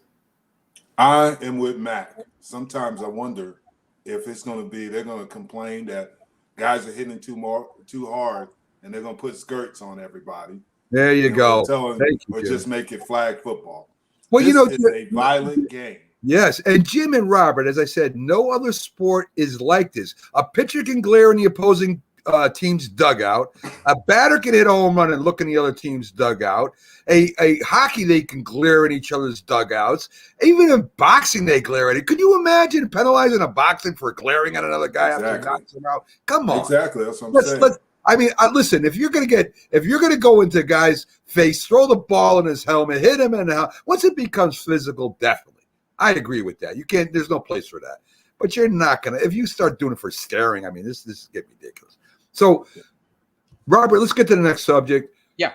I am with Mac. Sometimes I wonder if it's going to be, they're going to complain that guys are hitting too hard, and they're going to put skirts on everybody. There you go. Thank you, or just make it flag football. Well, this is a violent game. Yes, and Jim and Robert, as I said, no other sport is like this. A pitcher can glare in the opposing team's dugout. A batter can hit a home run and look in the other team's dugout. A hockey, they can glare in each other's dugouts. Even in boxing, they glare at it. Could you imagine penalizing a boxing for glaring at another guy after knocking him out? Come on. Exactly. That's what I'm saying. Listen, if you're going to go into a guy's face, throw the ball in his helmet, hit him in the helmet, once it becomes physical, definitely. I agree with that. You can't, there's no place for that. But you're not going to, if you start doing it for staring, I mean, this is getting ridiculous. So, Robert, let's get to the next subject. Yeah.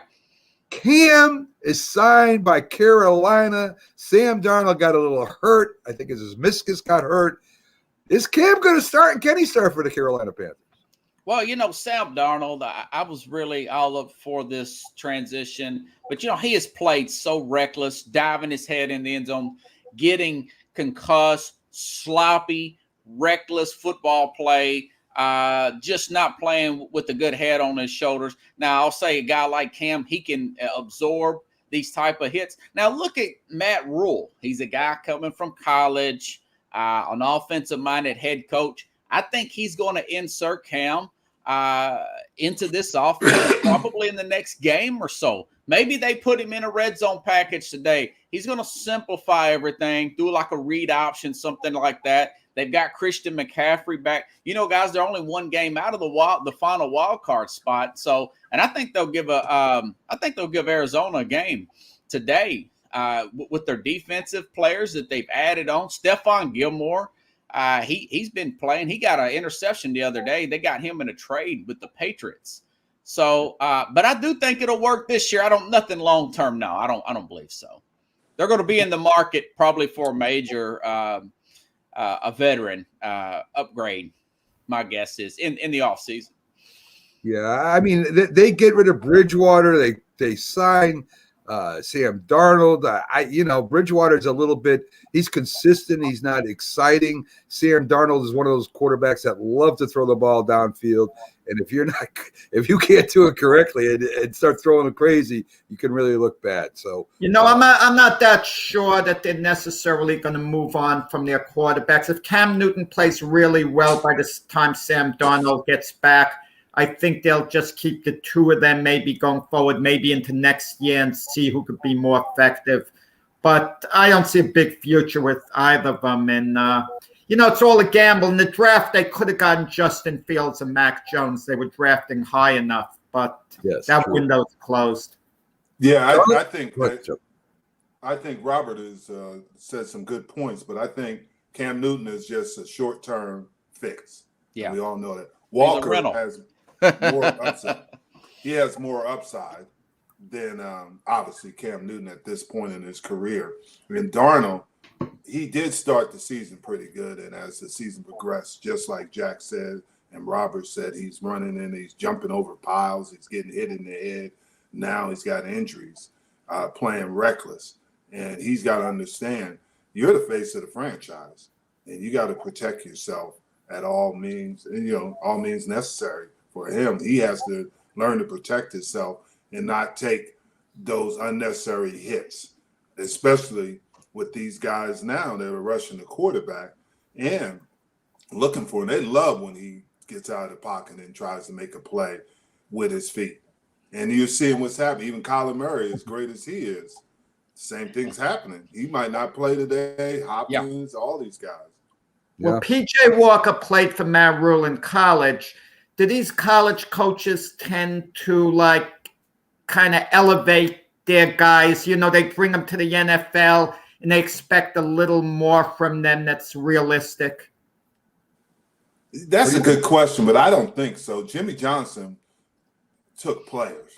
Cam is signed by Carolina. Sam Darnold got a little hurt. I think his meniscus got hurt. Is Cam going to start, and can he start for the Carolina Panthers? Well, Sam Darnold, I was really all up for this transition. But, he has played so reckless, diving his head in the end zone, getting concussed, sloppy, reckless football play, just not playing with a good head on his shoulders. Now, I'll say a guy like Cam, he can absorb these type of hits. Now look at Matt Rule. He's a guy coming from college, an offensive-minded head coach. I think he's going to insert Cam into this offense probably in the next game or so. Maybe they put him in a red zone package today. He's going to simplify everything, do like a read option, something like that. They've got Christian McCaffrey back. You know, guys, they're only one game out of the final wild card spot. So, and I think they'll give Arizona a game today with their defensive players that they've added on. Stephon Gilmore, he's been playing. He got an interception the other day. They got him in a trade with the Patriots. So, but I do think it'll work this year. Nothing long term. No, I don't believe so. They're going to be in the market probably for a major, a veteran upgrade. My guess is in the offseason. Yeah, I mean, they get rid of Bridgewater. They sign Sam Darnold. Bridgewater's a little bit. He's consistent. He's not exciting. Sam Darnold is one of those quarterbacks that love to throw the ball downfield. And if you can't do it correctly and start throwing it crazy, you can really look bad. So I'm not that sure that they're necessarily going to move on from their quarterbacks. If Cam Newton plays really well by the time Sam Darnold gets back, I think they'll just keep the two of them maybe going forward, maybe into next year and see who could be more effective. But I don't see a big future with either of them. And, it's all a gamble. In the draft, they could have gotten Justin Fields and Mac Jones. They were drafting high enough, but that window's closed. Yeah, I think Robert has said some good points, but I think Cam Newton is just a short-term fix. Yeah. We all know that. Walker has more upside. He has more upside than obviously Cam Newton at this point in his career. And Darnold, he did start the season pretty good, and as the season progressed, just like Jack said and Robert said, he's running and he's jumping over piles, he's getting hit in the head. Now he's got injuries, playing reckless, and he's got to understand you're the face of the franchise, and you got to protect yourself at all means, and all means necessary for him. He has to learn to protect himself and not take those unnecessary hits, especially with these guys now that are rushing the quarterback and looking for him. They love when he gets out of the pocket and tries to make a play with his feet. And you're seeing what's happening. Even Kyler Murray, as great as he is, same thing's happening. He might not play today. Hopkins, all these guys. Well, P.J. Walker played for Matt Rule in college. Do these college coaches tend to kind of elevate their guys? They bring them to the NFL and they expect a little more from them that's realistic. That's a good question, but I don't think so. Jimmy Johnson took players.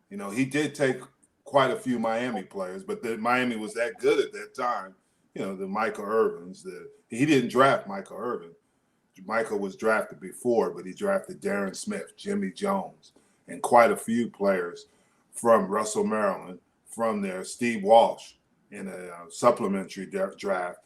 He did take quite a few Miami players, but Miami was that good at that time. The Michael Irvins. He didn't draft Michael Irvin. Michael was drafted before, but he drafted Darren Smith, Jimmy Jones, and quite a few players from Russell, Maryland, from there, Steve Walsh in a supplementary draft.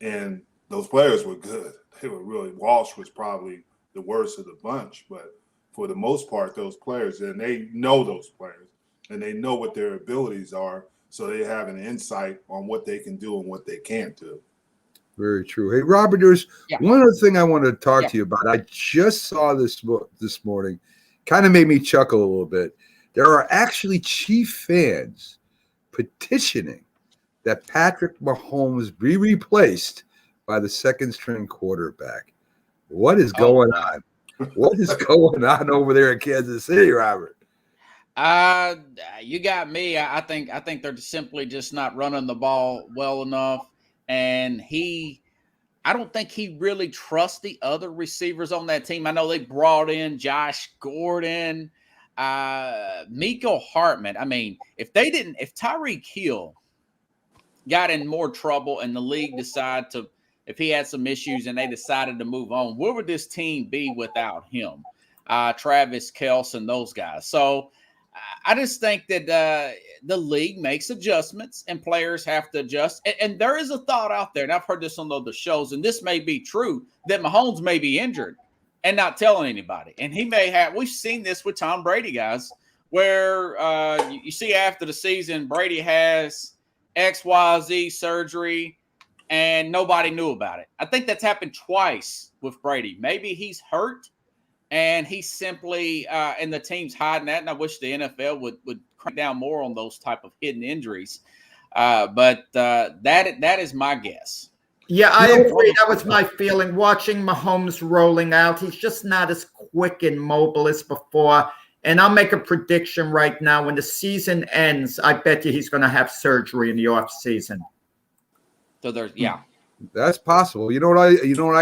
And those players were good. They were really, Walsh was probably the worst of the bunch, but for the most part, those players, and they know those players, and they know what their abilities are, so they have an insight on what they can do and what they can't do. Very true. Hey, Robert, there's one other thing I wanted to talk to you about. I just saw this morning. Kind of made me chuckle a little bit. There are actually Chief fans petitioning that Patrick Mahomes be replaced by the second-string quarterback. What is going on? What is going on over there in Kansas City, Robert? You got me. I think they're simply just not running the ball well enough. And I don't think he really trusts the other receivers on that team. I know they brought in Josh Gordon, Mecole Hardman. I mean, if Tyreek Hill got in more trouble and the league if he had some issues and they decided to move on, where would this team be without him? Travis Kelce and those guys. So I just think that the league makes adjustments and players have to adjust. And there is a thought out there, and I've heard this on other shows, and this may be true, that Mahomes may be injured and not telling anybody. And he may have – we've seen this with Tom Brady, guys. where you see after the season Brady has XYZ surgery and nobody knew about it. I think that's happened twice with Brady. Maybe he's hurt and he's simply and the team's hiding that. And I wish the NFL would crank down more on those type of hidden injuries. But that is my guess. Yeah, I agree. That was my feeling watching Mahomes rolling out. He's just not as quick and mobile as before. And I'll make a prediction right now. When the season ends, I bet you he's going to have surgery in the off season. So there's That's possible. You know what I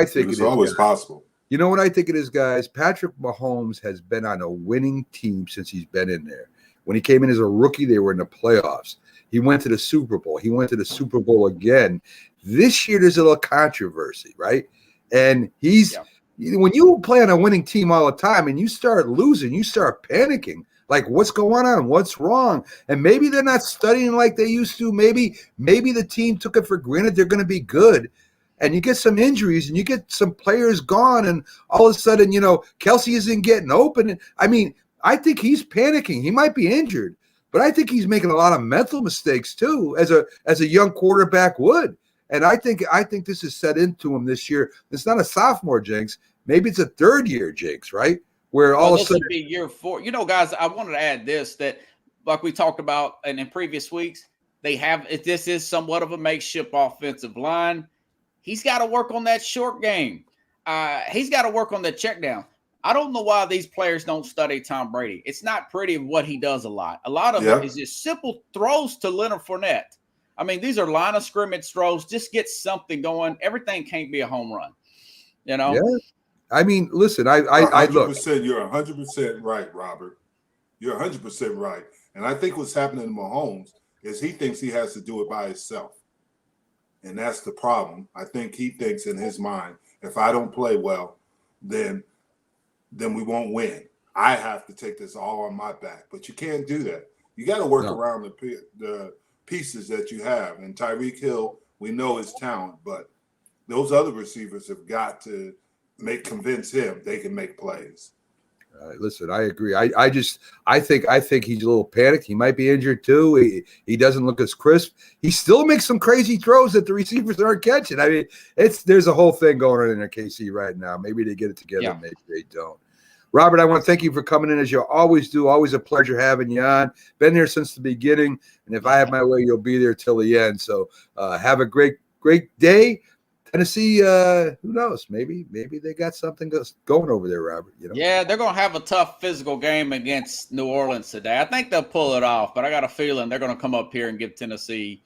think It's it is. always possible. You know what I think it is, guys? Patrick Mahomes has been on a winning team since he's been in there. When he came in as a rookie, they were in the playoffs. He went to the Super Bowl. He went to the Super Bowl again. This year, there's a little controversy, right? And when you play on a winning team all the time and you start losing, you start panicking. Like, what's going on? What's wrong? And maybe they're not studying like they used to. Maybe the team took it for granted they're going to be good. And you get some injuries and you get some players gone. And all of a sudden, Kelsey isn't getting open. I mean, I think he's panicking. He might be injured. But I think he's making a lot of mental mistakes, too, as a young quarterback would. And I think this is set into him this year. It's not a sophomore jinx. Maybe it's a third-year jinx, right? Where all of a sudden – this would be year 4. Guys, I wanted to add this, that like we talked about in previous weeks, this is somewhat of a makeshift offensive line. He's got to work on that short game. He's got to work on the check down. I don't know why these players don't study Tom Brady. It's not pretty what he does a lot. A lot of it is just simple throws to Leonard Fournette. I mean, these are line of scrimmage throws. Just get something going. Everything can't be a home run. Yeah. I mean, listen, I look. You're 100% right, Robert. You're 100% right. And I think what's happening to Mahomes is he thinks he has to do it by himself. And that's the problem. I think he thinks in his mind, if I don't play well, then we won't win. I have to take this all on my back. But you can't do that. You got to work around the pieces that you have. And Tyreek Hill, we know his talent, but those other receivers have got to convince him they can make plays. Listen, I agree. I think he's a little panicked. He might be injured too. He doesn't look as crisp. He still makes some crazy throws that the receivers aren't catching. I mean, there's a whole thing going on in KC right now. Maybe they get it together, maybe they don't. Robert, I want to thank you for coming in as you always do. Always a pleasure having you on. Been there since the beginning, and if I have my way, you'll be there till the end. So have a great day. Tennessee, who knows? Maybe they got something going over there, Robert. Yeah, they're going to have a tough physical game against New Orleans today. I think they'll pull it off, but I got a feeling they're going to come up here and give Tennessee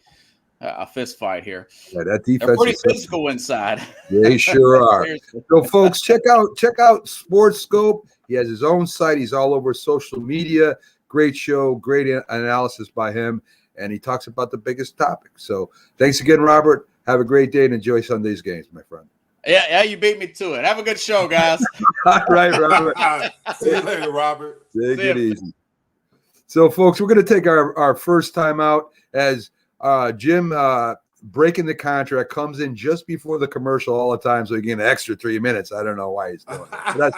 a fist fight here. Yeah, that defense they're pretty physical inside. They sure are. So, folks, check out Sports Scope. He has his own site. He's all over social media. Great show, great analysis by him, and he talks about the biggest topics. So, thanks again, Robert. Have a great day and enjoy Sunday's games, my friend. Yeah, you beat me to it. Have a good show, guys. All right, Robert. See you later, Robert. Take it easy. So, folks, we're going to take our first time out as Jim breaking the contract comes in just before the commercial all the time, so he get an extra 3 minutes. I don't know why he's doing it.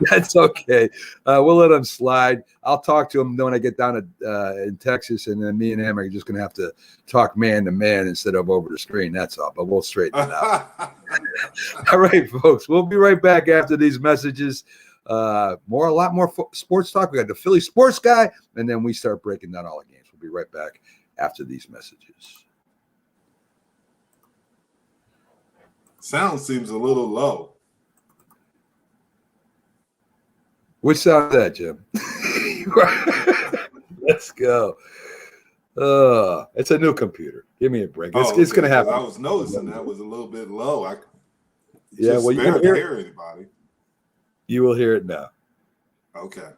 That's okay. We'll let him slide. I'll talk to him when I get down to in Texas, and then me and him are just going to have to talk man to man instead of over the screen. That's all, but we'll straighten it out. All right, folks, we'll be right back after these messages. A lot more sports talk. We got the Philly sports guy, and then we start breaking down all the games. We'll be right back after these messages. Sound seems a little low. Which sound is that, Jim? Let's go. It's a new computer. Give me a break. It's going to happen. I was noticing that was a little bit low. You will hear anybody. You will hear it now. Okay.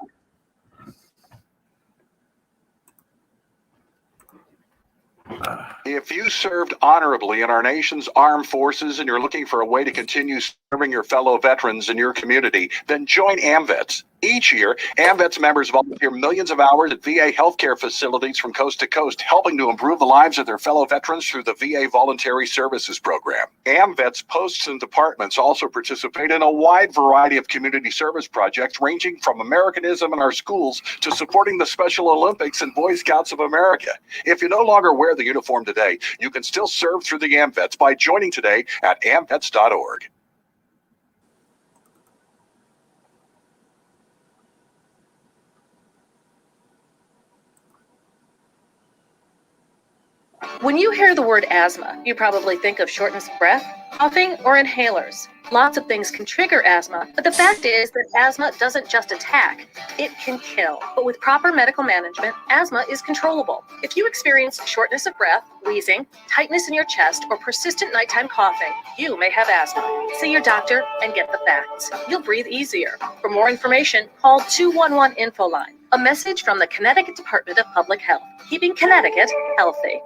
If you served honorably in our nation's armed forces and you're looking for a way to continue serving your fellow veterans in your community, then join AMVETS. Each year, AMVETS members volunteer millions of hours at VA healthcare facilities from coast to coast, helping to improve the lives of their fellow veterans through the VA Voluntary Services Program. AMVETS posts and departments also participate in a wide variety of community service projects, ranging from Americanism in our schools to supporting the Special Olympics and Boy Scouts of America. If you no longer wear the uniform today, you can still serve through the AMVETS by joining today at amvets.org. When you hear the word asthma, you probably think of shortness of breath, coughing, or inhalers. Lots of things can trigger asthma, but the fact is that asthma doesn't just attack, it can kill. But with proper medical management, asthma is controllable. If you experience shortness of breath, wheezing, tightness in your chest, or persistent nighttime coughing, you may have asthma. See your doctor and get the facts. You'll breathe easier. For more information, call 211 Infoline. A message from the Connecticut Department of Public Health, keeping Connecticut healthy.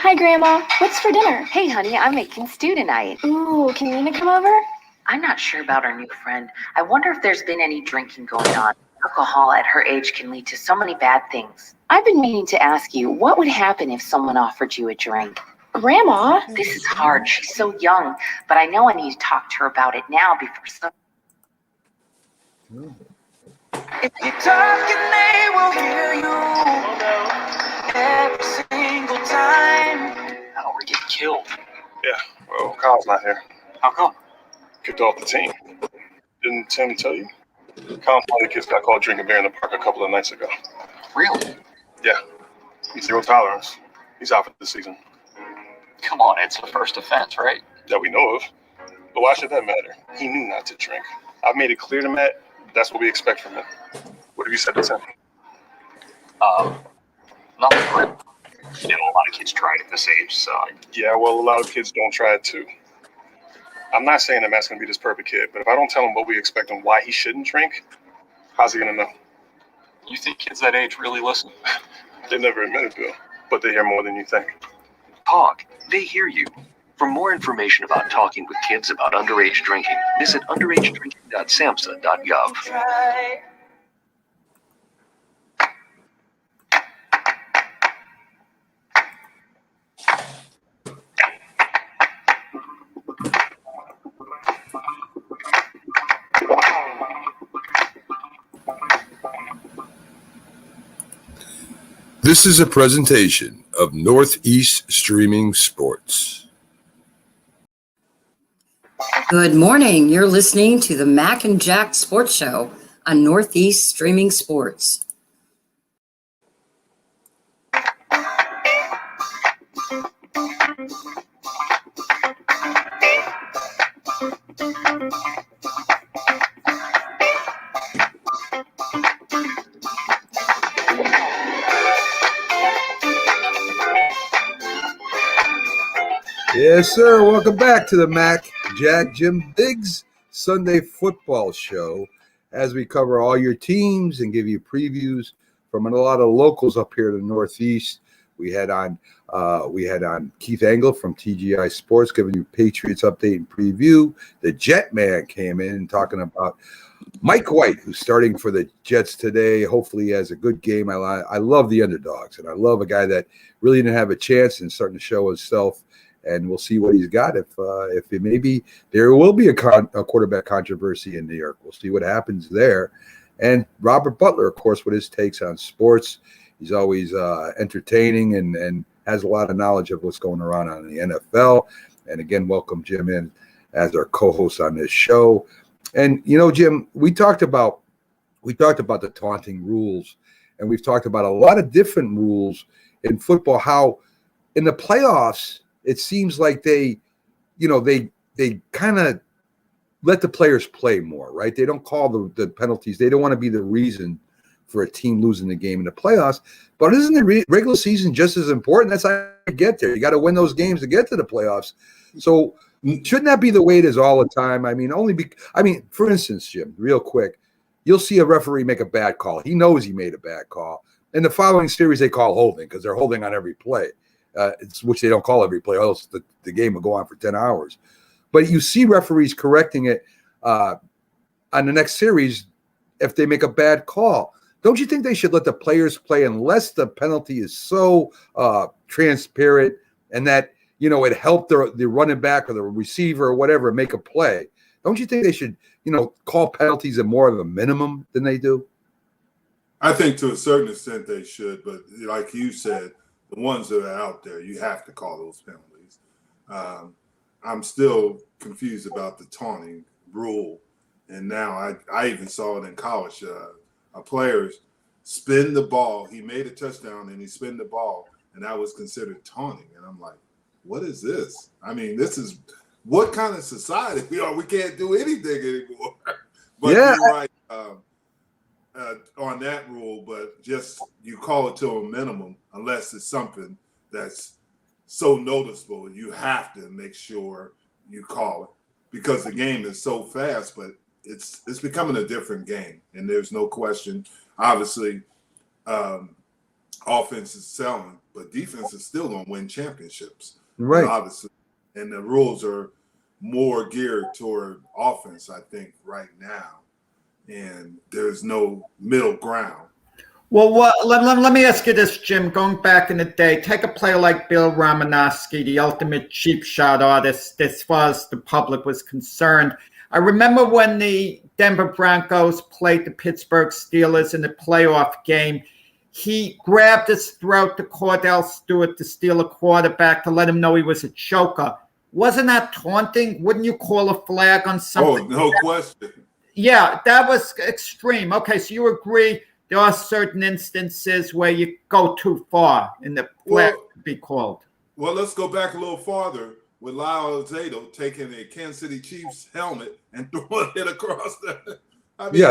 Hi, Grandma. What's for dinner? Hey, honey, I'm making stew tonight. Ooh, can Nina come over? I'm not sure about our new friend. I wonder if there's been any drinking going on. Alcohol at her age can lead to so many bad things. I've been meaning to ask you, what would happen if someone offered you a drink? Grandma? This is hard. She's so young, but I know I need to talk to her about it now before some... If you talk and they will hear you every single time. Oh, we're getting killed. Yeah, well, Kyle's not here. How come? Kicked off the team. Didn't Tim tell you? Kyle's one of the kids got caught drinking beer in the park a couple of nights ago. Really? Yeah. He's zero tolerance. He's out for the season. Come on, it's the first offense, right? That we know of. But why should that matter? He knew not to drink. I've made it clear to Matt that's what we expect from him. What have you said to Tim? Nothing great. You know, a lot of kids try it at this age, so... Yeah, well, a lot of kids don't try it too. I'm not saying that Matt's going to be this perfect kid, but if I don't tell him what we expect and why he shouldn't drink, how's he going to know? You think kids that age really listen? They never admit it, Bill, but they hear more than you think. Talk. They hear you. For more information about talking with kids about underage drinking, visit underagedrinking.samhsa.gov. This is a presentation of Northeast Streaming Sports. Good morning. You're listening to the Mac and Jack Sports Show on Northeast Streaming Sports. Yes, sir. Welcome back to the Mac, Jack, Jim Biggs Sunday Football Show, as we cover all your teams and give you previews from a lot of locals up here in the Northeast. We had on Keith Engel from TGI Sports giving you Patriots update and preview. The Jet Man came in and talking about Mike White, who's starting for the Jets today. Hopefully he has a good game. I love the underdogs, and I love a guy that really didn't have a chance and starting to show himself. And we'll see what he's got. If it maybe there will be a quarterback controversy in New York, we'll see what happens there. And Robert Butler, of course, with his takes on sports, he's always entertaining and has a lot of knowledge of what's going around in the NFL. And again, welcome Jim in as our co-host on this show. And you know, Jim, we talked about the taunting rules, and we've talked about a lot of different rules in football. How in the playoffs, it seems like they kind of let the players play more, right? They don't call the penalties. They don't want to be the reason for a team losing the game in the playoffs. But isn't the regular season just as important? That's how you get there. You got to win those games to get to the playoffs. So shouldn't that be the way it is all the time? I mean, for instance, Jim, real quick, you'll see a referee make a bad call. He knows he made a bad call. In the following series, they call holding because they're holding on every play, which they don't call every play, or else the game will go on for 10 hours. But you see referees correcting it on the next series if they make a bad call. Don't you think they should let the players play unless the penalty is so transparent and that, it helped the running back or the receiver or whatever make a play? Don't you think they should, call penalties at more of a minimum than they do? I think to a certain extent they should, but like you said, the ones that are out there, you have to call those penalties. I'm still confused about the taunting rule. And now I even saw it in college. A player spin the ball. He made a touchdown and he spun the ball, and that was considered taunting. And I'm like, what is this? I mean, this is what kind of society we are. We can't do anything anymore. But yeah. You're right on that rule, but just you call it to a minimum unless it's something that's so noticeable. You have to make sure you call it because the game is so fast, but it's becoming a different game, and there's no question. Obviously, offense is selling, but defense is still going to win championships. Right. Obviously, and the rules are more geared toward offense, I think, right now, and there's no middle ground. Well, let me ask you this, Jim. Going back in the day, take a player like Bill Romanowski, the ultimate cheap shot artist as far as the public was concerned. I remember when the Denver Broncos played the Pittsburgh Steelers in the playoff game, he grabbed his throat to Cordell Stewart, the Steeler quarterback, to let him know he was a choker. Wasn't that taunting? Wouldn't you call a flag on something? Oh, no question. Yeah, that was extreme. Okay, so you agree there are certain instances where you go too far and the flag could be called. Well, let's go back a little farther with Lyle Alzado taking a Kansas City Chiefs helmet and throwing it across the. I mean,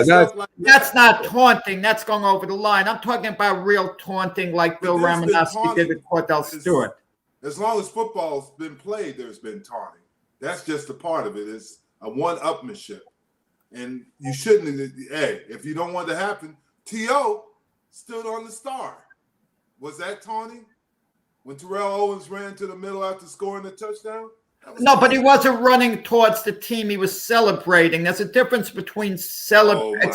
that's not taunting. That's going over the line. I'm talking about real taunting like Bill Romanowski did with Cordell Stewart. As long as football's been played, there's been taunting. That's just a part of it. It's a one-upmanship. And you shouldn't, hey, if you don't want it to happen, T.O. stood on the star. Was that taunting? When Terrell Owens ran to the middle after scoring the touchdown? No, but he wasn't running towards the team. He was celebrating. There's a difference between celebrating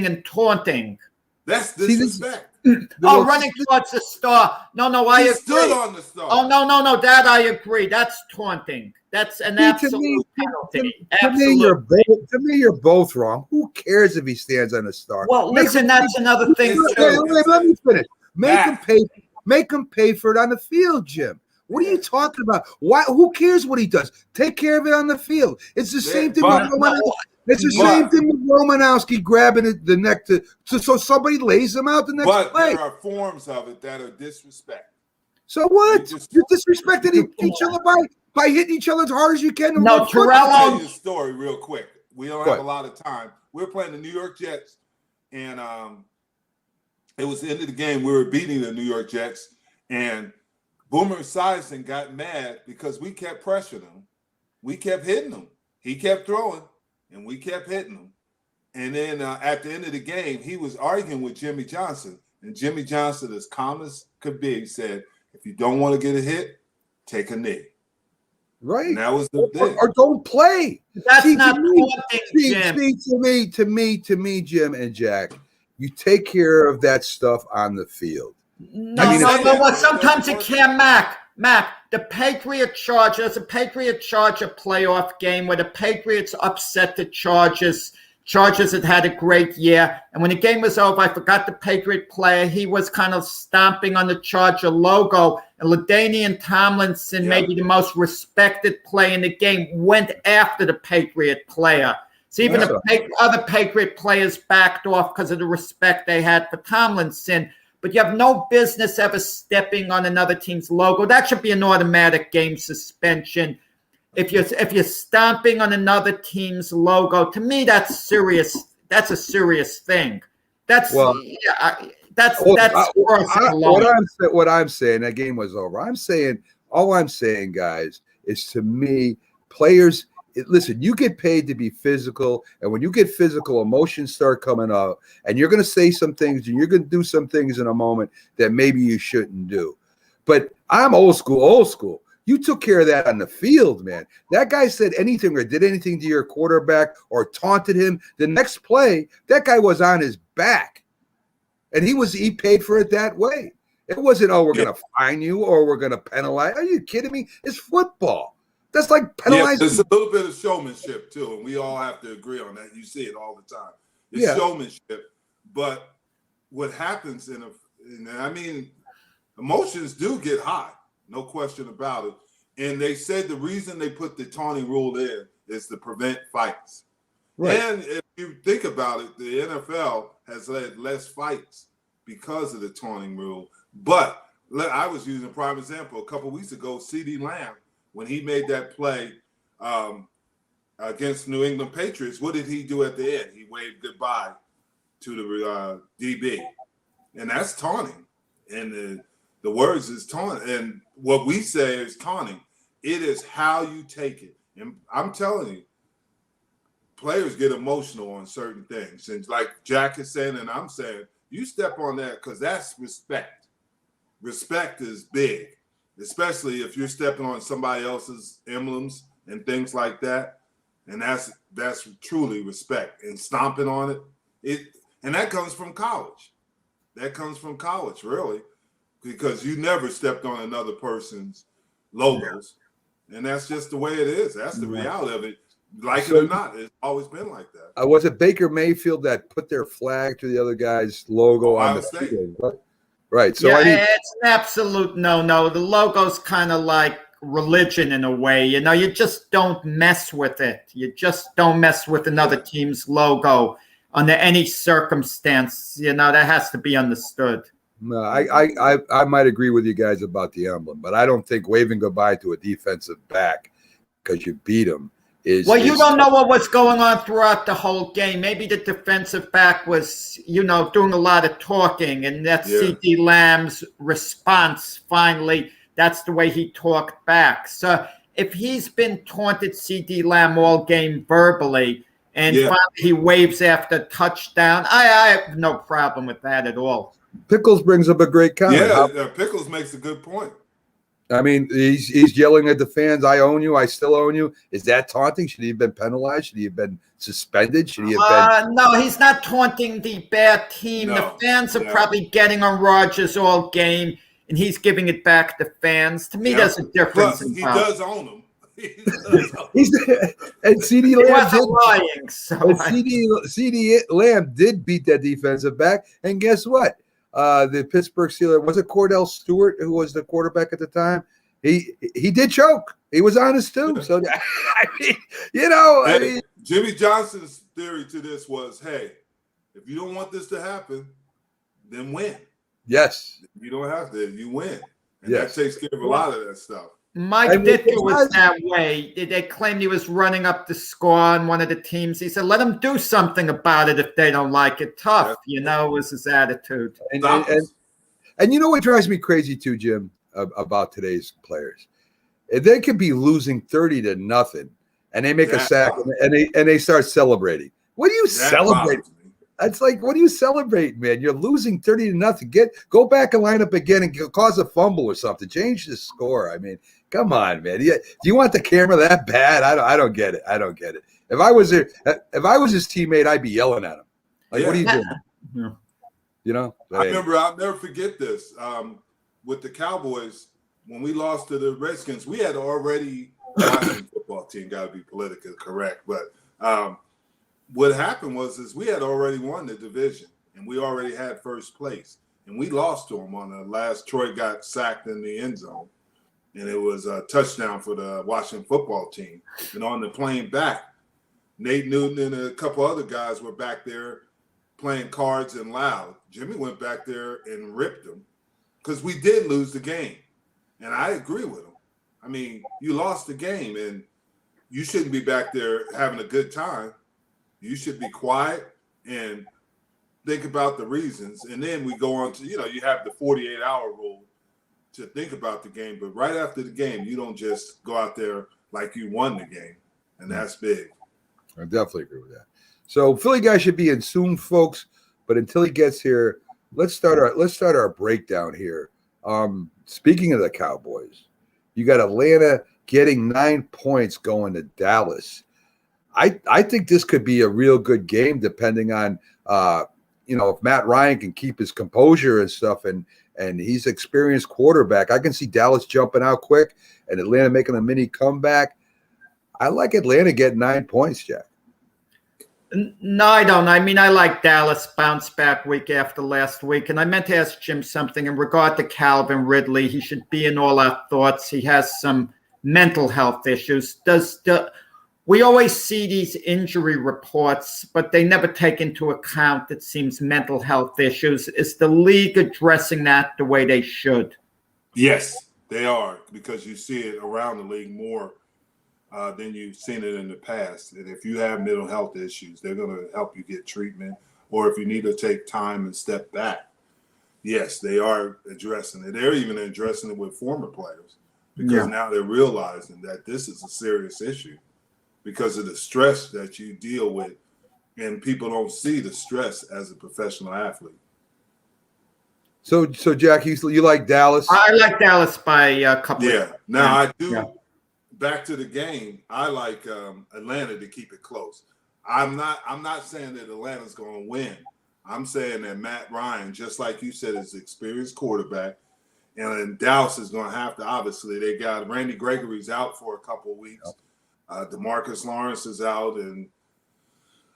and taunting. That's disrespect. Running towards the star. No, I agree. Stood on the star. Oh, no, that I agree. That's taunting. That's an absolute penalty. To me, you're both wrong. Who cares if he stands on the star? Well, listen, that's another thing too. Wait, let me finish. Make him pay for it on the field, Jim. What are you talking about? Why? Who cares what he does? Take care of it on the field. It's the same thing. It's the same thing with Romanowski grabbing the neck so somebody lays him out the next play. There are forms of it that are disrespect. So what? You're disrespecting each other by hitting each other as hard as you can. No, Terrell. I'll tell you a story real quick. We don't have a lot of time. We're playing the New York Jets, and it was the end of the game. We were beating the New York Jets, and Boomer Esiason got mad because we kept pressuring him. We kept hitting him. He kept throwing, and we kept hitting him. And then at the end of the game, he was arguing with Jimmy Johnson. And Jimmy Johnson, as calm as could be, said, if you don't want to get a hit, take a knee. Right. And that was the thing. Or don't play. That's not taunting, Jim. To me, Jim and Jack, you take care of that stuff on the field. No, sometimes it can't, Mac, the Patriot Chargers, there's a Patriot Charger playoff game where the Patriots upset the Chargers. Chargers had a great year. And when the game was over, I forgot the Patriot player. He was kind of stomping on the Charger logo. And LaDainian Tomlinson, maybe the most respected player in the game, went after the Patriot player. So even the other Patriot players backed off because of the respect they had for Tomlinson. But you have no business ever stepping on another team's logo. That should be an automatic game suspension. If you're stomping on another team's logo, to me that's serious. That's a serious thing. That's what I'm saying. That game was over. All I'm saying, guys, is to me, players. listen, you get paid to be physical, and when you get physical, emotions start coming out, and you're going to say some things, and you're going to do some things in a moment that maybe you shouldn't do. But I'm old school. You took care of that on the field, man. That guy said anything or did anything to your quarterback or taunted him. The next play, that guy was on his back, and he paid for it that way. It wasn't, we're going to fine you or we're going to penalize. Are you kidding me? It's football. That's like penalizing. Yeah, there's a little bit of showmanship too, and we all have to agree on that. You see it all the time. It's showmanship, but what happens emotions do get high, no question about it. And they said the reason they put the taunting rule in is to prevent fights. Right. And if you think about it, the NFL has had less fights because of the taunting rule. But I was using a prime example a couple of weeks ago, CeeDee Lamb, when he made that play against New England Patriots, what did he do at the end? He waved goodbye to the DB. And that's taunting. And the words is taunting. And what we say is taunting. It is how you take it. And I'm telling you, players get emotional on certain things. And like Jack is saying, and I'm saying, you step on that because that's respect. Respect is big, especially if you're stepping on somebody else's emblems and things like that. And that's truly respect. And stomping on it, and that comes from college. That comes from college, really, because you never stepped on another person's logos. And that's just the way it is. That's the reality of it. Like it or not, it's always been like that. Was it Baker Mayfield that put their flag to the other guy's logo on the field? Right. So it's an absolute no. The logo's kind of like religion in a way. You know, you just don't mess with it. You just don't mess with another team's logo under any circumstance. You know, that has to be understood. No, I might agree with you guys about the emblem, but I don't think waving goodbye to a defensive back because you beat him is. Well, you don't know what was going on throughout the whole game. Maybe the defensive back was, doing a lot of talking, and that's CeeDee Lamb's response. Finally, that's the way he talked back. So if he's been taunted, CeeDee Lamb, all game verbally, and finally he waves after touchdown, I have no problem with that at all. Pickles brings up a great comment. Yeah, Pickles makes a good point. I mean, he's yelling at the fans, I own you, I still own you. Is that taunting? Should he have been penalized? Should he have been suspended? Should he have been? No, he's not taunting the bad team. The fans are probably getting on Rodgers all game, and he's giving it back to fans. To me, there's a difference. He does own them. And CeeDee Lamb wasn't lying. So CeeDee Lamb did beat that defensive back, and guess what? The Pittsburgh Steelers, was it Cordell Stewart who was the quarterback at the time? He did choke. He was honest too. So I mean, Jimmy Johnson's theory to this was, hey, if you don't want this to happen, then win. Yes. You don't have to. You win. And that takes care of a lot of that stuff. Mike Ditka was that way. They claimed he was running up the score on one of the teams. He said, let them do something about it if they don't like it. Tough, was his attitude. And you know what drives me crazy too, Jim, about today's players? They could be losing 30-0, and they make a sack, and they start celebrating. What do you celebrate? It's like, what do you celebrate, man? You're losing 30-0. Go back and line up again and cause a fumble or something. Change the score. I mean, come on, man. Do you want the camera that bad? I don't get it. I don't get it. If I was his teammate, I'd be yelling at him. Like, what are you doing? Yeah. I'll never forget this. With the Cowboys, when we lost to the Redskins, we had already Washington football team, got to be politically correct, but what happened was we had already won the division, and we already had first place, and we lost to them on the last. Troy got sacked in the end zone, and it was a touchdown for the Washington football team. And on the plane back, Nate Newton and a couple other guys were back there playing cards and loud. Jimmy went back there and ripped them because we did lose the game, and I agree with him. I mean, you lost the game, and you shouldn't be back there having a good time. You should be quiet and think about the reasons. And then we go on to, you have the 48-hour rule to think about the game. But right after the game, you don't just go out there like you won the game. and that's big. I definitely agree with that. So Philly guy should be in soon, folks. But until he gets here, let's start our breakdown here. Speaking of the Cowboys, you got Atlanta getting 9 points going to Dallas. I think this could be a real good game, depending on if Matt Ryan can keep his composure and stuff, and he's experienced quarterback. I can see Dallas jumping out quick and Atlanta making a mini comeback. I like Atlanta getting 9 points, Jack. No, I don't. I mean, I like Dallas bounce back week after last week. And I meant to ask Jim something in regard to Calvin Ridley. He should be in all our thoughts. He has some mental health issues. We always see these injury reports, but they never take into account, it seems, mental health issues. Is the league addressing that the way they should? Yes, they are, because you see it around the league more than you've seen it in the past. And if you have mental health issues, they're going to help you get treatment. Or if you need to take time and step back, yes, they are addressing it. They're even addressing it with former players, because now they're realizing that this is a serious issue because of the stress that you deal with, and people don't see the stress as a professional athlete. So Jack, you like Dallas? I like Dallas by a couple. Yeah. Now I do. Yeah. Back to the game, I like Atlanta to keep it close. I'm not saying that Atlanta's going to win. I'm saying that Matt Ryan, just like you said, is an experienced quarterback, and Dallas is going to have to. Obviously, they got Randy Gregory's out for a couple of weeks. DeMarcus Lawrence is out, and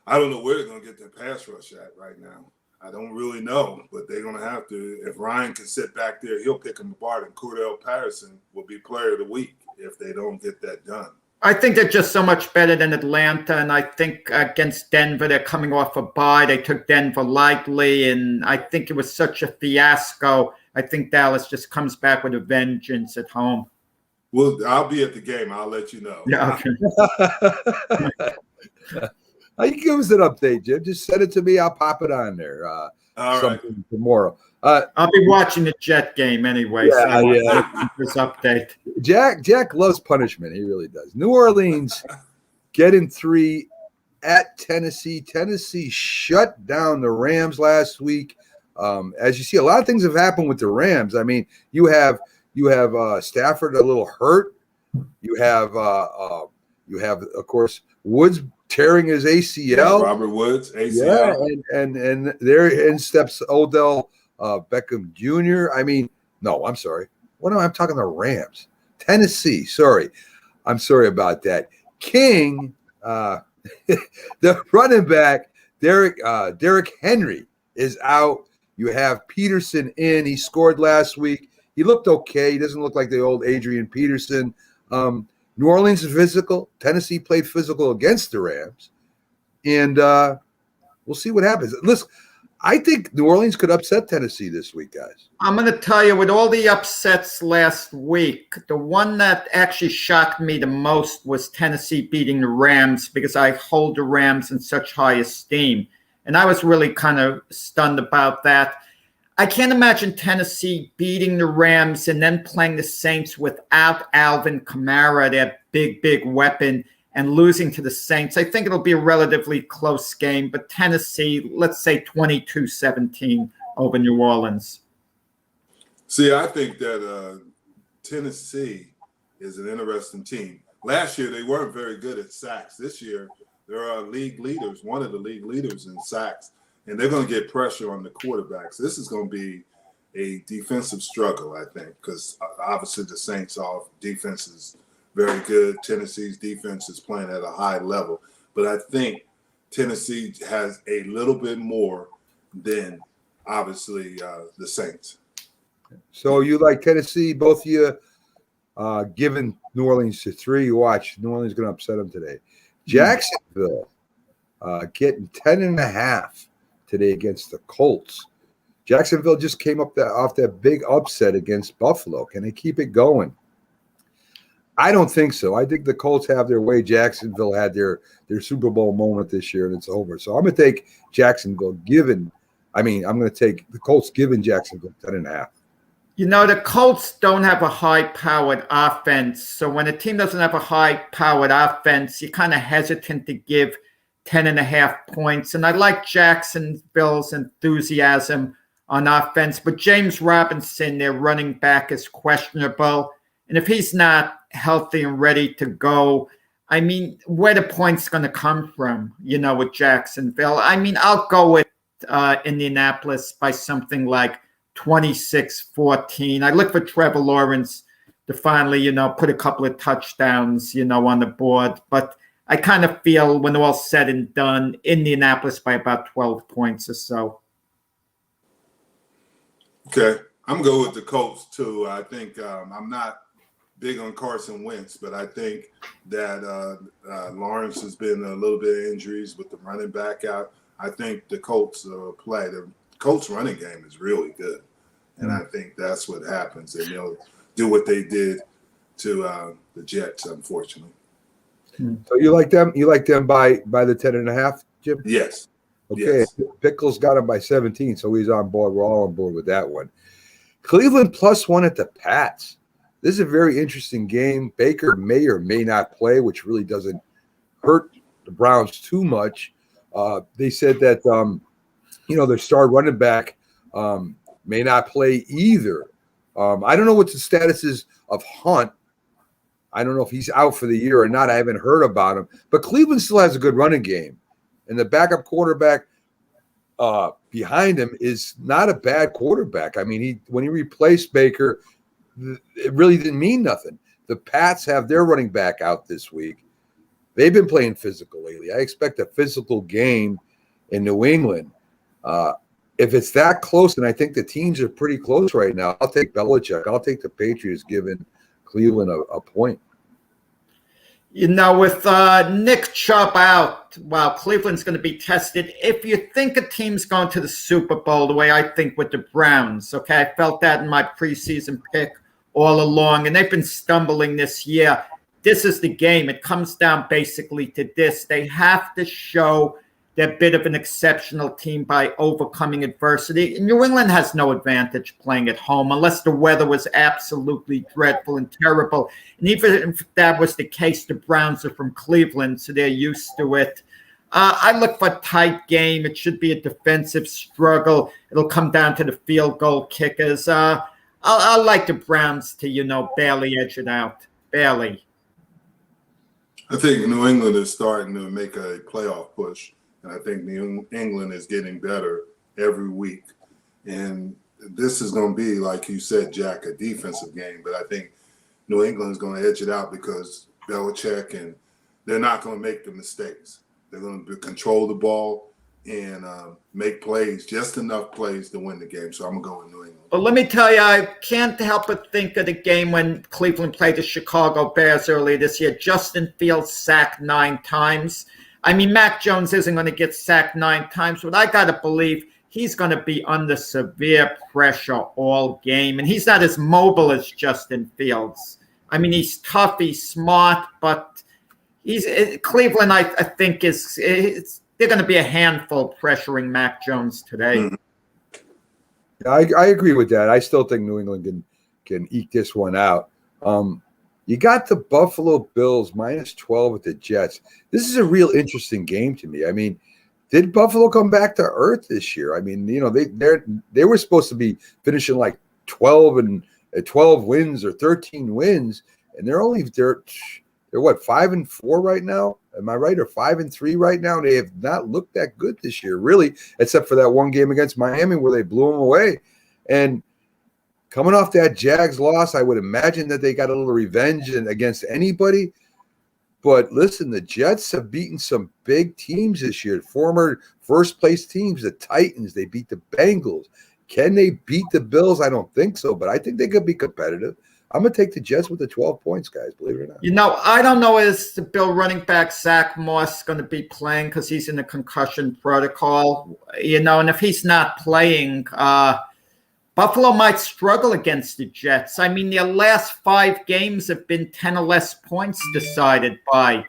I don't know where they're going to get their pass rush at right now. I don't really know, but they're going to have to. If Ryan can sit back there, he'll pick them apart, and Cordell Patterson will be player of the week if they don't get that done. I think they're just so much better than Atlanta, and I think against Denver, they're coming off a bye. They took Denver lightly, and I think it was such a fiasco. I think Dallas just comes back with a vengeance at home. Well, I'll be at the game. I'll let you know. Yeah, okay. You can give us an update, Jim. Just send it to me. I'll pop it on there. All right. Tomorrow. I'll be watching the Jet game anyway. This update. Jack loves punishment. He really does. New Orleans getting 3 at Tennessee. Tennessee shut down the Rams last week. As you see, a lot of things have happened with the Rams. I mean, you have Stafford a little hurt. You have of course Woods tearing his ACL. Robert Woods, ACL. Yeah, and there in steps Odell Beckham Jr. I mean, no, I'm sorry. What am I talking about? Rams. Tennessee. Sorry. I'm sorry about that. King, the running back, Derrick Henry is out. You have Peterson in. He scored last week. He looked okay. He doesn't look like the old Adrian Peterson. New Orleans is physical. Tennessee played physical against the Rams. And we'll see what happens. Listen, I think New Orleans could upset Tennessee this week, guys. I'm going to tell you, with all the upsets last week, the one that actually shocked me the most was Tennessee beating the Rams, because I hold the Rams in such high esteem. And I was really kind of stunned about that. I can't imagine Tennessee beating the Rams and then playing the Saints without Alvin Kamara, that big weapon, and losing to the Saints. I think it'll be a relatively close game, but Tennessee, let's say 22-17 over New Orleans. See, I think that Tennessee is an interesting team. Last year, they weren't very good at sacks. This year, they're league leaders, one of the league leaders in sacks. And they're going to get pressure on the quarterbacks. This is going to be a defensive struggle, I think, because obviously the Saints' defense is very good. Tennessee's defense is playing at a high level. But I think Tennessee has a little bit more than, obviously, the Saints. So you like Tennessee, both of you, giving New Orleans to 3. Watch, New Orleans is going to upset them today. Jacksonville getting 10.5. today against the Colts. Jacksonville just came up off that big upset against Buffalo. Can they keep it going? I don't think so. I think the Colts have their way. Jacksonville had their Super Bowl moment this year, and it's over. So I'm going to take Jacksonville I'm going to take the Colts giving Jacksonville 10.5. You know, the Colts don't have a high-powered offense. So when a team doesn't have a high-powered offense, you're kind of hesitant to give 10.5 points. And I like Jacksonville's enthusiasm on offense. But James Robinson, their running back, is questionable. And if he's not healthy and ready to go, I mean, where the points going to come from, you know, with Jacksonville? I mean, I'll go with Indianapolis by something like 26-14. I look for Trevor Lawrence to finally, you know, put a couple of touchdowns, you know, on the board. But I kind of feel when all said and done, Indianapolis by about 12 points or so. Okay. I'm going with the Colts, too. I think I'm not big on Carson Wentz, but I think that Lawrence has been a little bit of injuries with the running back out. I think the Colts play. The Colts running game is really good. And I think that's what happens. And they'll do what they did to the Jets, unfortunately. So you like them? You like them by the 10.5, Jim? Yes. Okay. Yes. Pickles got him by 17, so he's on board. We're all on board with that one. Cleveland +1 at the Pats. This is a very interesting game. Baker may or may not play, which really doesn't hurt the Browns too much. They said that their star running back may not play either. I don't know what the status is of Hunt. I don't know if he's out for the year or not. I haven't heard about him. But Cleveland still has a good running game. And the backup quarterback behind him is not a bad quarterback. I mean, when he replaced Baker, it really didn't mean nothing. The Pats have their running back out this week. They've been playing physical lately. I expect a physical game in New England. If it's that close, and I think the teams are pretty close right now, I'll take Belichick. I'll take the Patriots giving Cleveland a point. You know, with Nick Chubb out, well, Cleveland's going to be tested. If you think a team's going to the Super Bowl the way I think with the Browns, okay, I felt that in my preseason pick all along, and they've been stumbling this year. This is the game. It comes down basically to this. They have to show they're a bit of an exceptional team by overcoming adversity. New England has no advantage playing at home unless the weather was absolutely dreadful and terrible. And even if that was the case, the Browns are from Cleveland, so they're used to it. I look for a tight game. It should be a defensive struggle. It'll come down to the field goal kickers. I like the Browns to, barely edge it out. Barely. I think New England is starting to make a playoff push, and I think New England is getting better every week. And this is going to be, like you said, Jack, a defensive game, but I think New England is going to edge it out because Belichick, and they're not going to make the mistakes. They're going to control the ball and make plays, just enough plays to win the game. So I'm going to go with New England. Well, let me tell you, I can't help but think of the game when Cleveland played the Chicago Bears earlier this year. Justin Fields sacked 9 times. I mean, Mac Jones isn't going to get sacked 9 times, but I got to believe he's going to be under severe pressure all game. And he's not as mobile as Justin Fields. I mean, he's tough, he's smart, but Cleveland, I think, they're going to be a handful pressuring Mac Jones today. Mm-hmm. I agree with that. I still think New England can eke this one out. You got the Buffalo Bills -12 with the Jets. This is a real interesting game to me. I mean, did Buffalo come back to earth this year? I mean, they were supposed to be finishing like 12 wins or 13 wins, and they're what, 5-4 right now? Am I right? Or 5-3 right now? They have not looked that good this year, really, except for that one game against Miami where they blew them away. And coming off that Jags loss, I would imagine that they got a little revenge against anybody. But listen, the Jets have beaten some big teams this year, former first-place teams, the Titans. They beat the Bengals. Can they beat the Bills? I don't think so, but I think they could be competitive. I'm going to take the Jets with the 12 points, guys, believe it or not. I don't know is the Bill running back Zach Moss going to be playing because he's in the concussion protocol, and if he's not playing, Buffalo might struggle against the Jets. I mean, their last 5 games have been 10 or less points decided by.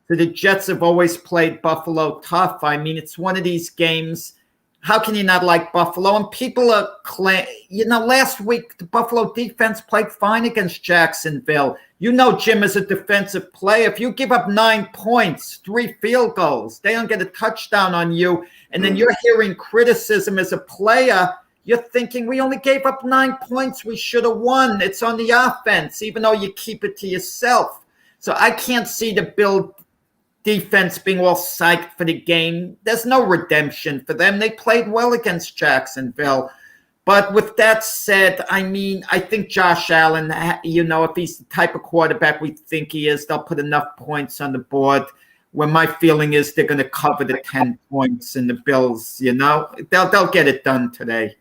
So the Jets have always played Buffalo tough. I mean, it's one of these games how can you not like Buffalo? And people are last week the Buffalo defense played fine against Jacksonville. Jim is a defensive player. If you give up 9 points, 3 field goals, they don't get a touchdown on you, and then you're hearing criticism as a player, you're thinking we only gave up 9 points. We should have won. It's on the offense, even though you keep it to yourself. So I can't see the Bill defense being all psyched for the game. There's no redemption for them. They played well against Jacksonville. But with that said, I think Josh Allen, if he's the type of quarterback we think he is, they'll put enough points on the board. When my feeling is they're going to cover the 10 points in the Bills, they'll get it done today.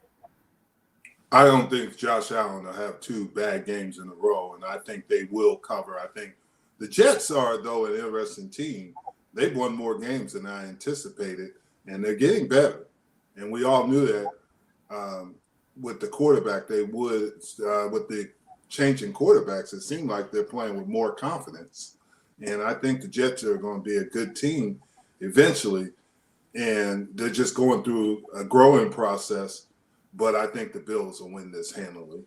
I don't think Josh Allen will have 2 bad games in a row, and I think they will cover. I think the Jets are, though, an interesting team. They've won more games than I anticipated, and they're getting better. And we all knew that with the quarterback, they would. With the changing quarterbacks, it seemed like they're playing with more confidence. And I think the Jets are going to be a good team eventually, and they're just going through a growing process. But I think the Bills will win this handily.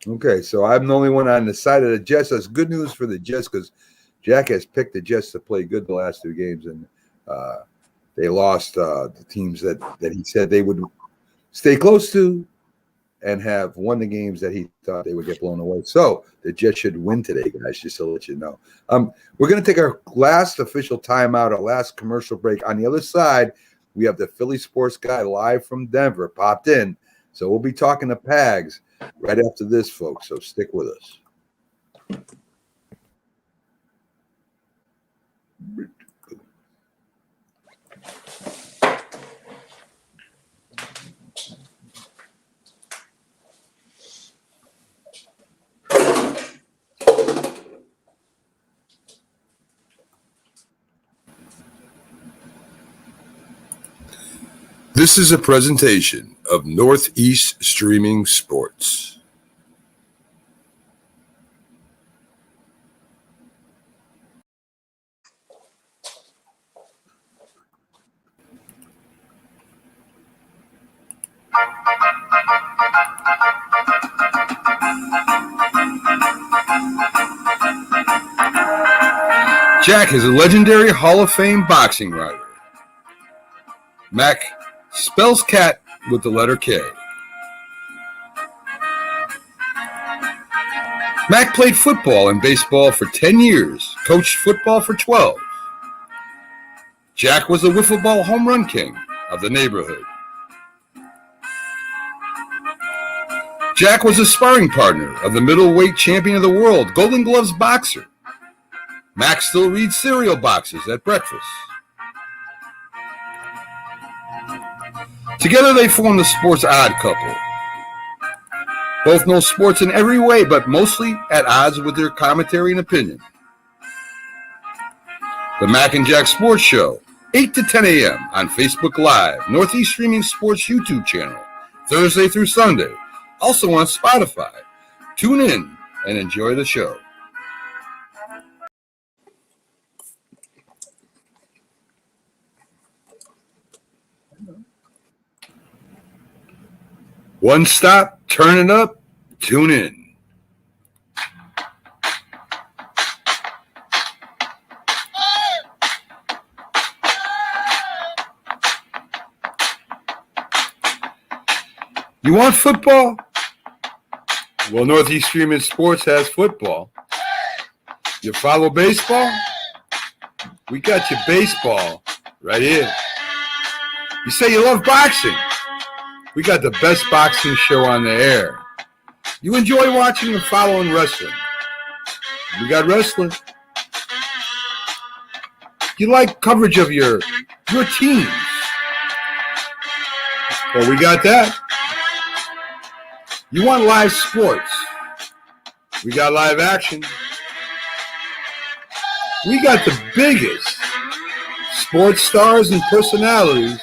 Okay, so I'm the only one on the side of the Jets. That's good news for the Jets because Jack has picked the Jets to play good the last 2 games, and they lost the teams that he said they would stay close to and have won the games that he thought they would get blown away. So the Jets should win today, guys, just to let you know. We're going to take our last official timeout, our last commercial break. On the other side, we have the Philly Sports Guy live from Denver, popped in. So we'll be talking to Pags right after this, folks. So stick with us. This is a presentation of Northeast Streaming Sports. Jack is a legendary Hall of Fame boxing writer. Mac spells cat with the letter K. Mac played football and baseball for 10 years, coached football for 12. Jack was the wiffle ball home run king of the neighborhood. Jack was a sparring partner of the middleweight champion of the world, Golden Gloves boxer. Mac still reads cereal boxes at breakfast. Together they form the Sports Odd Couple. Both know sports in every way, but mostly at odds with their commentary and opinion. The Mac and Jack Sports Show, 8 to 10 a.m. on Facebook Live, Northeast Streaming Sports YouTube channel, Thursday through Sunday. Also on Spotify. Tune in and enjoy the show. One stop, turn it up, tune in. You want football? Well, Northeast Streaming Sports has football. You follow baseball? We got your baseball right here. You say you love boxing? We got the best boxing show on the air. You enjoy watching and following wrestling? We got wrestling. You like coverage of your teams? Well, we got that. You want live sports? We got live action. We got the biggest sports stars and personalities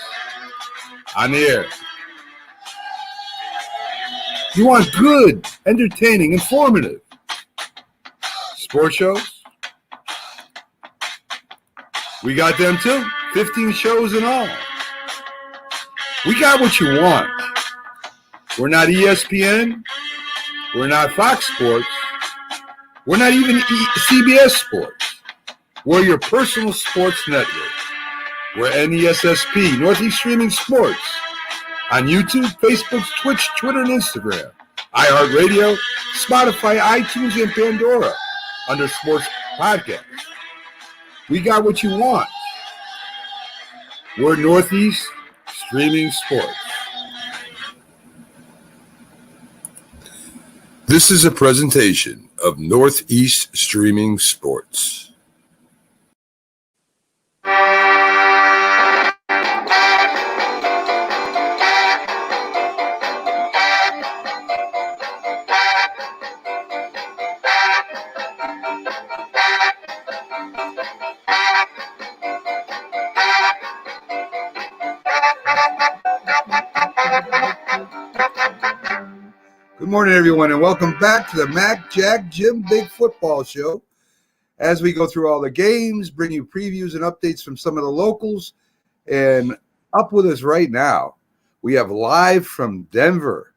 on the air. You want good, entertaining, informative sports shows? We got them too. 15 shows in all. We got what you want. We're not ESPN. We're not Fox Sports. We're not even CBS Sports. We're your personal sports network. We're NESSP, Northeast Streaming Sports, on YouTube, Facebook, Twitch, Twitter, and Instagram, iHeartRadio, Spotify, iTunes, and Pandora under Sports Podcasts. We got what you want. We're Northeast Streaming Sports. This is a presentation of Northeast Streaming Sports. Good morning, everyone, and welcome back to the Mac, Jack, Jim Big Football Show. As we go through all the games, bring you previews and updates from some of the locals. And up with us right now, we have live from Denver,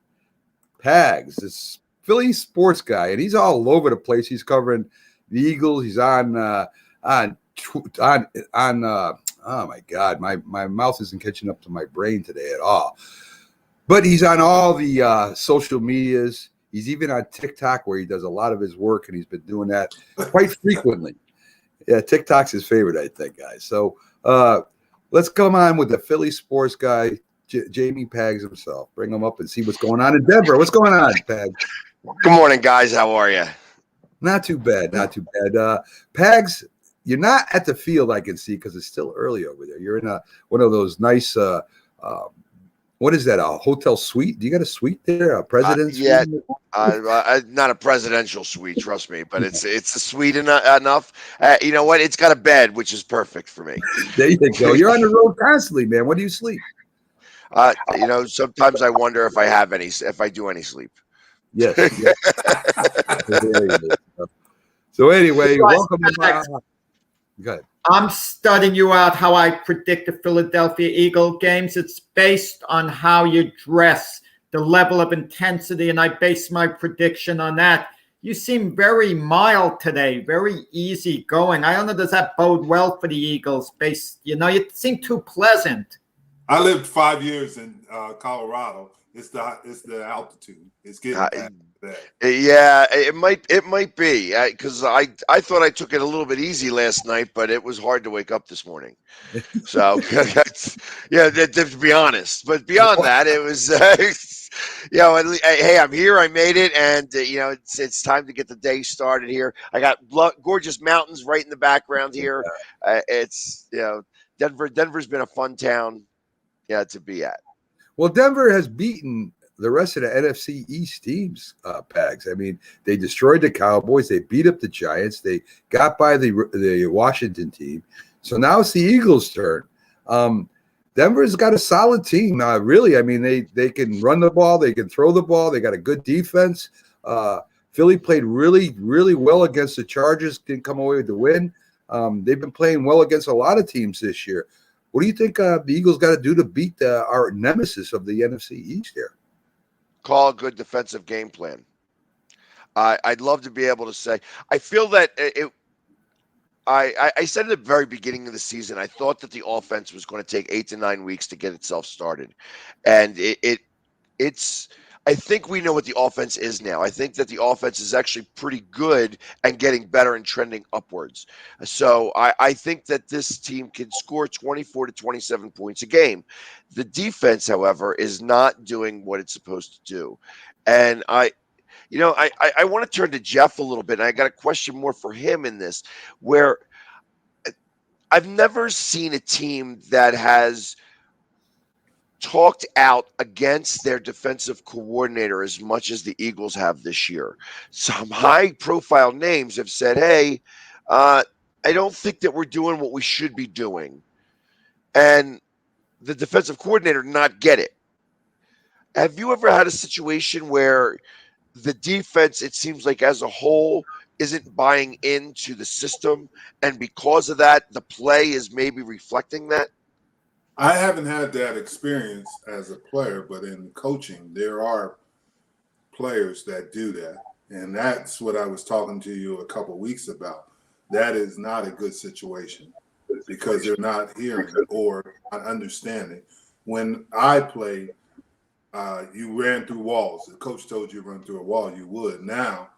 Pags, this Philly sports guy, and he's all over the place. He's covering the Eagles. He's on oh my God, my mouth isn't catching up to my brain today at all. But he's on all the social medias. He's even on TikTok, where he does a lot of his work, and he's been doing that quite frequently. Yeah, TikTok's his favorite, I think, guys. So let's come on with the Philly sports guy, Jamie Pags himself. Bring him up and see what's going on in Denver. What's going on, Pags? Good morning, guys. How are you? Not too bad, not too bad. Pags, you're not at the field, I can see, because it's still early over there. You're in one of those nice what is that? A hotel suite? Do you got a suite there? A president's yeah, suite? not a presidential suite, trust me, but it's a suite enough. You know what? It's got a bed, which is perfect for me. There you go. You're on the road constantly, man. What do you sleep? You know, sometimes I wonder if I do any sleep. Yes. So anyway, welcome. Go ahead. I'm studying you out how I predict the Philadelphia Eagle games. It's based on how you dress, the level of intensity, and I base my prediction on that. You seem very mild today, very easy going. I don't know, does that bode well for the Eagles? You seem too pleasant. I lived 5 years in Colorado. It's the altitude. It's getting bad. Yeah, it might be because I thought I took it a little bit easy last night, but it was hard to wake up this morning. So to be honest. But beyond that, it was hey, I'm here. I made it, and it's time to get the day started here. I got gorgeous mountains right in the background here. Denver's been a fun town, to be at. Well, Denver has beaten the rest of the NFC East teams, Pags. I mean, they destroyed the Cowboys. They beat up the Giants. They got by the Washington team. So now it's the Eagles' turn. Denver's got a solid team. Really, I mean, they can run the ball. They can throw the ball. They got a good defense. Philly played really, really well against the Chargers. Didn't come away with the win. They've been playing well against a lot of teams this year. What do you think the Eagles got to do to beat our nemesis of the NFC East here? Call a good defensive game plan. I'd love to be able to say, I feel that I said at the very beginning of the season, I thought that the offense was going to take 8 to 9 weeks to get itself started. And it's I think we know what the offense is now. I think that the offense is actually pretty good and getting better and trending upwards. So I think that this team can score 24 to 27 points a game. The defense, however, is not doing what it's supposed to do. And I want to turn to Jeff a little bit, and I got a question more for him in this, where I've never seen a team that has talked out against their defensive coordinator as much as the Eagles have this year. Some high-profile names have said, hey, I don't think that we're doing what we should be doing. And the defensive coordinator not get it. Have you ever had a situation where the defense, it seems like as a whole, isn't buying into the system, and because of that, the play is maybe reflecting that? I haven't had that experience as a player, but in coaching, there are players that do that. And that's what I was talking to you a couple of weeks about. That is not a good situation because they're not hearing or not understanding. When I played, you ran through walls. The coach told you to run through a wall, you would. Now,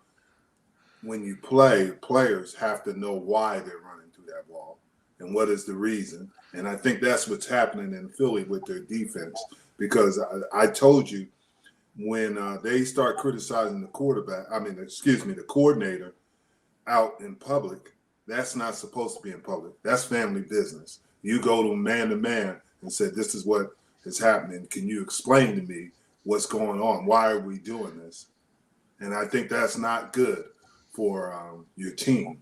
when you play, players have to know why they're running through that wall and what is the reason. And I think that's what's happening in Philly with their defense, because I told you when they start criticizing the the coordinator out in public, that's not supposed to be in public. That's family business. You go to man and say, this is what is happening. Can you explain to me what's going on? Why are we doing this? And I think that's not good for your team.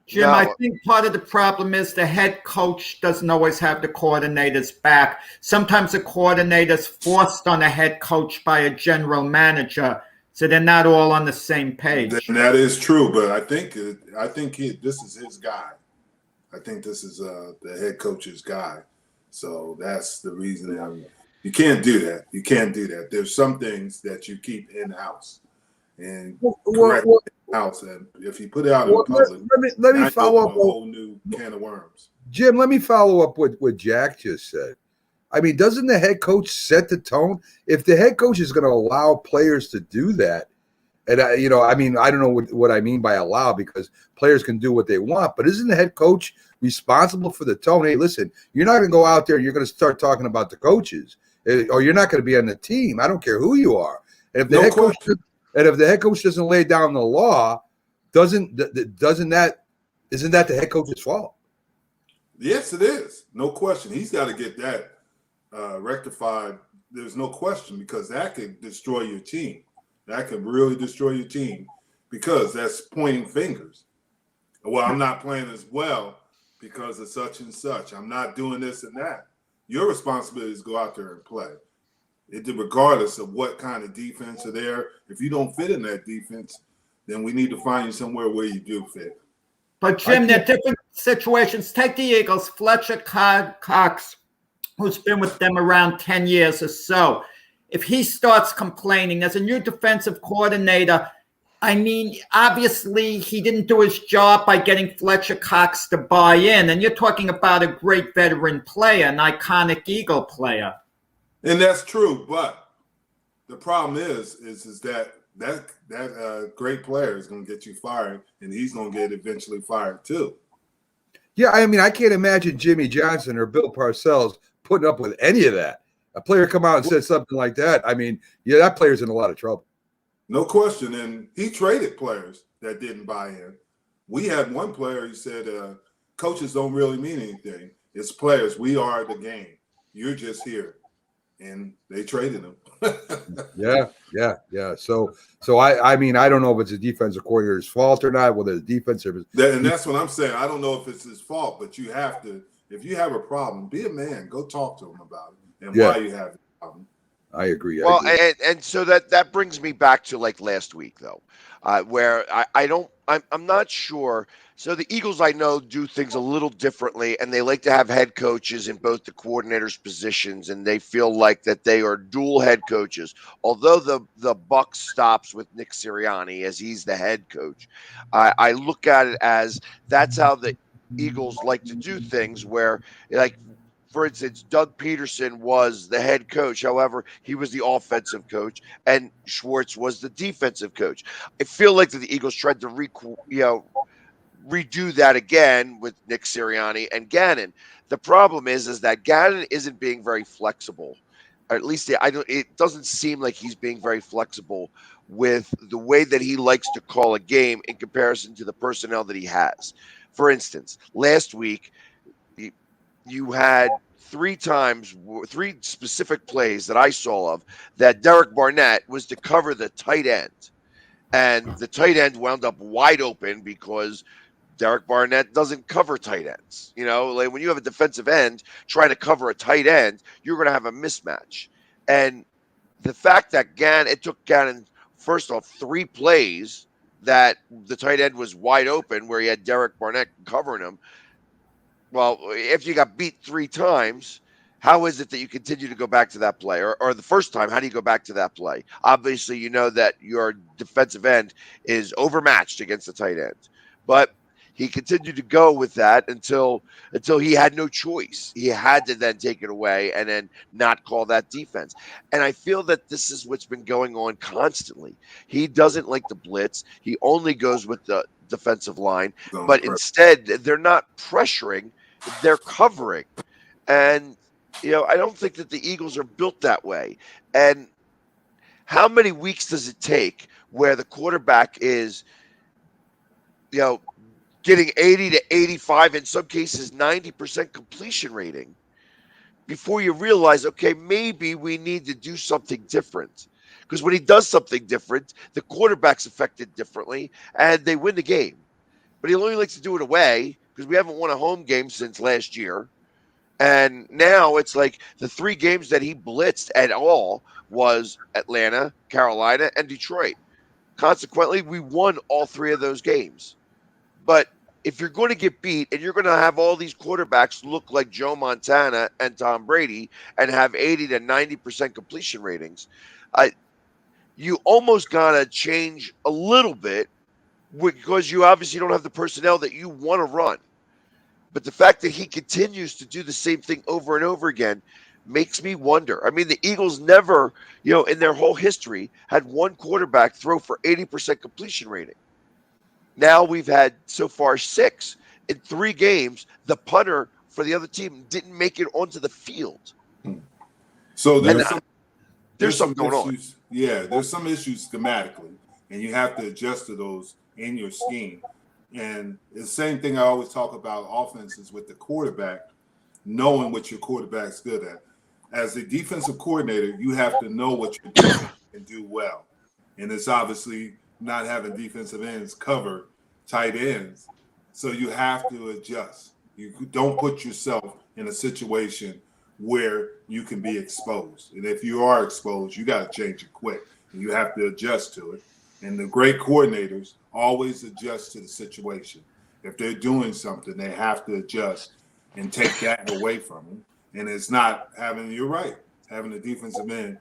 Jim, I think part of the problem is the head coach doesn't always have the coordinator's back. Sometimes the coordinator's forced on a head coach by a general manager, so they're not all on the same page. And that is true, but I think this is his guy. I think this is the head coach's guy. So that's the reason. You can't do that. You can't do that. There's some things that you keep in-house and correct in-house. And if you put it out in public, let me follow up a whole new can of worms. Jim, let me follow up with what Jack just said. I mean, doesn't the head coach set the tone? If the head coach is going to allow players to do that, and I don't know what I mean by allow, because players can do what they want, but isn't the head coach responsible for the tone? Hey, listen, you're not going to go out there and you're going to start talking about the coaches, or you're not going to be on the team. I don't care who you are. And if the head coach doesn't lay down the law, isn't that the head coach's fault? Yes, it is. No question. He's got to get that rectified. There's no question, because that could destroy your team. That could really destroy your team, because that's pointing fingers. Well, I'm not playing as well because of such and such. I'm not doing this and that. Your responsibility is to go out there and play. Regardless of what kind of defense are there. If you don't fit in that defense, then we need to find you somewhere where you do fit. But Jim, there are different situations. Take the Eagles, Fletcher Cox, who's been with them around 10 years or so. If he starts complaining, as a new defensive coordinator, I mean, obviously he didn't do his job by getting Fletcher Cox to buy in. And you're talking about a great veteran player, an iconic Eagle player. And that's true, but the problem is that great player is going to get you fired, and he's going to get eventually fired too. Yeah, I mean, I can't imagine Jimmy Johnson or Bill Parcells putting up with any of that. A player come out and said something like that. I mean, yeah, that player's in a lot of trouble. No question. And he traded players that didn't buy in. We had one player, he said, coaches don't really mean anything. It's players. We are the game. You're just here. And they traded him. Yeah. So I mean, I don't know if it's a defensive coordinator's fault or not, whether the defensive is. And that's what I'm saying. I don't know if it's his fault, but you have to, if you have a problem, be a man. Go talk to him about it and why you have the problem. I agree. And so that brings me back to like last week, though, where I'm not sure. So the Eagles, I know, do things a little differently, and they like to have head coaches in both the coordinators' positions, and they feel like that they are dual head coaches. Although the buck stops with Nick Sirianni as he's the head coach, I look at it as that's how the Eagles like to do things, where, like, for instance, Doug Peterson was the head coach. However, he was the offensive coach, and Schwartz was the defensive coach. I feel like that the Eagles tried to redo that again with Nick Sirianni and Gannon. The problem is that Gannon isn't being very flexible. Or at least it doesn't seem like he's being very flexible with the way that he likes to call a game in comparison to the personnel that he has. For instance, last week, you had three specific plays that I saw of that Derek Barnett was to cover the tight end. And the tight end wound up wide open because Derek Barnett doesn't cover tight ends. You know, like when you have a defensive end trying to cover a tight end, you're going to have a mismatch. And the fact that it took Gannon, first off, 3 plays that the tight end was wide open where he had Derek Barnett covering him. Well, if you got beat 3 times, how is it that you continue to go back to that play? Or the first time, how do you go back to that play? Obviously, you know that your defensive end is overmatched against the tight end. But he continued to go with that until he had no choice. He had to then take it away and then not call that defense. And I feel that this is what's been going on constantly. He doesn't like the blitz. He only goes with the defensive line. But instead, they're not pressuring, they're covering. And, I don't think that the Eagles are built that way. And how many weeks does it take where the quarterback is, getting 80 to 85, in some cases 90% completion rating, before you realize, okay, maybe we need to do something different? Because when he does something different, the quarterback's affected differently, and they win the game. But he only likes to do it away, because we haven't won a home game since last year. And now it's like the 3 games that he blitzed at all was Atlanta, Carolina, and Detroit. Consequently, we won all 3 of those games. But if you're going to get beat and you're going to have all these quarterbacks look like Joe Montana and Tom Brady and have 80 to 90% completion ratings, you almost got to change a little bit, because you obviously don't have the personnel that you want to run. But the fact that he continues to do the same thing over and over again makes me wonder. I mean, the Eagles never, in their whole history, had one quarterback throw for 80% completion rating. Now we've had so far 6 in 3 games. The punter for the other team didn't make it onto the field. So there's something going on. Yeah, there's some issues schematically, and you have to adjust to those in your scheme. And the same thing I always talk about offenses with the quarterback, knowing what your quarterback's good at. As a defensive coordinator, you have to know what your defense can do well. And it's obviously not having defensive ends cover tight ends. So you have to adjust. You don't put yourself in a situation where you can be exposed. And if you are exposed, you got to change it quick. And you have to adjust to it. And the great coordinators always adjust to the situation. If they're doing something, they have to adjust and take that away from them. And it's not you're right, having a defensive end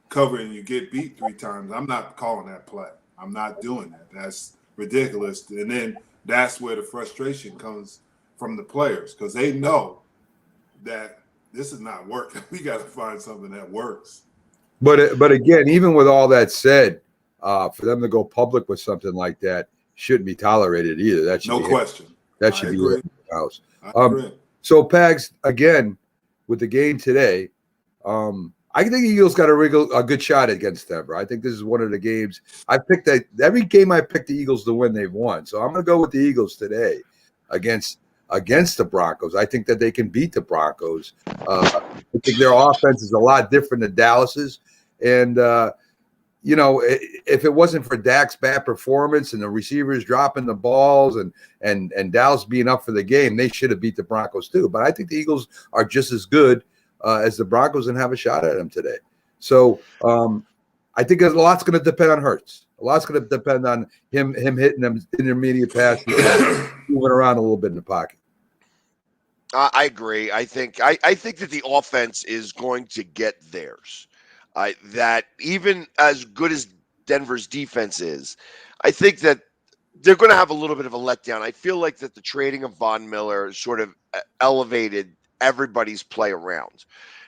cover and you get beat 3 times. I'm not calling that play. I'm not doing that. That's ridiculous. And then that's where the frustration comes from the players, because they know that this is not working. We got to find something that works. But again, even with all that said, for them to go public with something like that shouldn't be tolerated either. That should no question. That should be in the house. Agree. So Pags, again, with the game today, I think the Eagles got a good shot against Denver. I think this is one of the games I picked. Every game I picked the Eagles to win, they've won. So I'm going to go with the Eagles today against the Broncos. I think that they can beat the Broncos. I think their offense is a lot different than Dallas's. And, if it wasn't for Dak's bad performance and the receivers dropping the balls and Dallas being up for the game, they should have beat the Broncos too. But I think the Eagles are just as good as the Broncos and have a shot at them today. So I think a lot's going to depend on Hurts. A lot's going to depend on him hitting them intermediate passes, moving around a little bit in the pocket. I agree. I think that the offense is going to get theirs. That even as good as Denver's defense is, I think that they're going to have a little bit of a letdown. I feel like that the trading of Von Miller sort of elevated everybody's play around.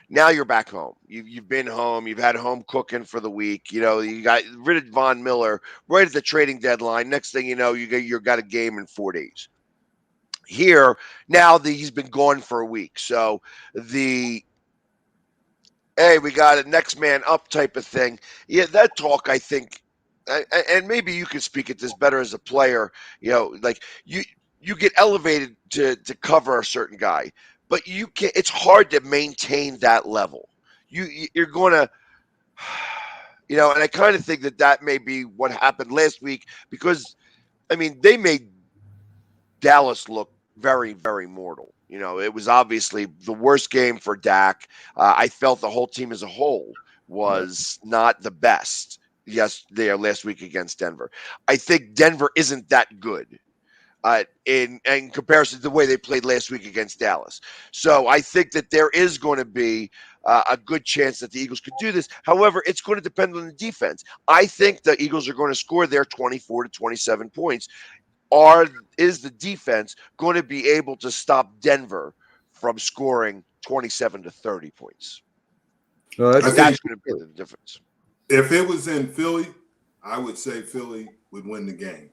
Now you're back home. You've been home. You've had home cooking for the week. You got rid of Von Miller right at the trading deadline. Next thing you know, you got a game in 4 days. Here, now he's been gone for a week. So hey, we got a next man up type of thing. Yeah, that talk, I think, and maybe you can speak at this better as a player, like you get elevated to cover a certain guy, but it's hard to maintain that level. You're going to, and I kind of think that may be what happened last week, because, they made Dallas look very, very mortal. It was obviously the worst game for Dak. I felt the whole team as a whole was not the best last week against Denver. I think Denver isn't that good. in comparison to the way they played last week against Dallas. So I think that there is going to be a good chance that the Eagles could do this. However, it's going to depend on the defense. I think the Eagles are going to score their 24 to 27 points. Is the defense going to be able to stop Denver from scoring 27 to 30 points? That's going to be the difference. If it was in Philly, I would say Philly would win the game.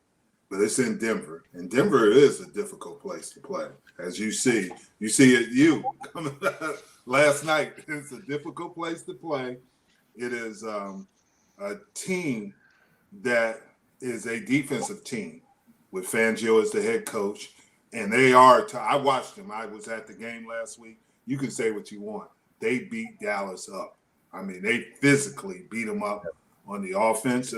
But it's in Denver, and Denver is a difficult place to play. As you see it coming last night. It's a difficult place to play. It is a team that is a defensive team with Fangio as the head coach, and they are. I watched them. I was at the game last week. You can say what you want. They beat Dallas up. I mean, they physically beat them up on the offense,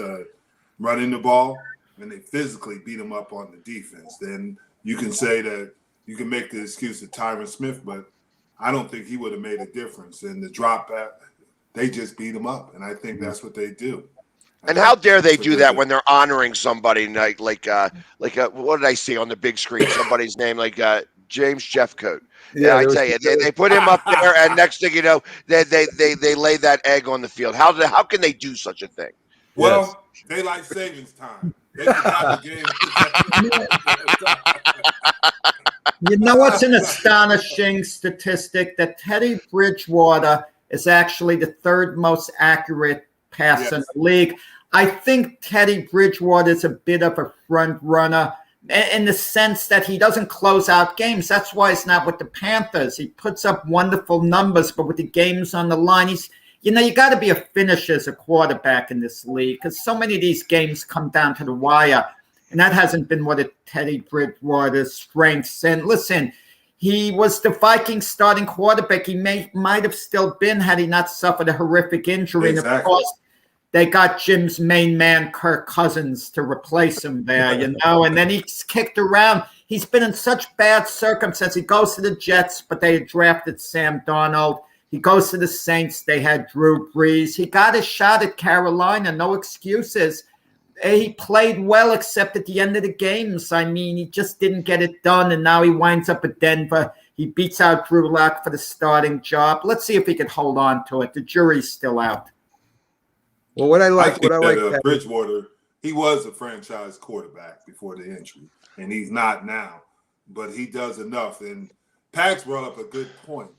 running the ball. And they physically beat them up on the defense. Then you can say that you can make the excuse of Tyron Smith, but I don't think he would have made a difference. And the drop back, they just beat him up, and I think that's what they do. And how dare they do that when they're honoring somebody like what did I see on the big screen? Somebody's name like James Jeffcoat. Yeah, I tell you, they put him up there, and next thing you know, they lay that egg on the field. How can they do such a thing? Well, they like savings time. They forgot the game. You know what's an astonishing statistic? That Teddy Bridgewater is actually the third most accurate passer in the league. I think Teddy Bridgewater is a bit of a front runner in the sense that he doesn't close out games. That's why he's not with the Panthers. He puts up wonderful numbers, but with the games on the line, you got to be a finisher as a quarterback in this league because so many of these games come down to the wire, and that hasn't been one of Teddy Bridgewater's strengths. And listen, he was the Vikings starting quarterback. He might have still been had he not suffered a horrific injury. Exactly. And of course, they got Jim's main man, Kirk Cousins, to replace him there, and then he's kicked around. He's been in such bad circumstances. He goes to the Jets, but they had drafted Sam Darnold. He goes to the Saints. They had Drew Brees. He got a shot at Carolina. No excuses. He played well, except at the end of the games. I mean, he just didn't get it done, and now he winds up at Denver. He beats out Drew Lock for the starting job. Let's see if he can hold on to it. The jury's still out. Well, what I like Bridgewater, he was a franchise quarterback before the injury, and he's not now, but he does enough. And Pax brought up a good point.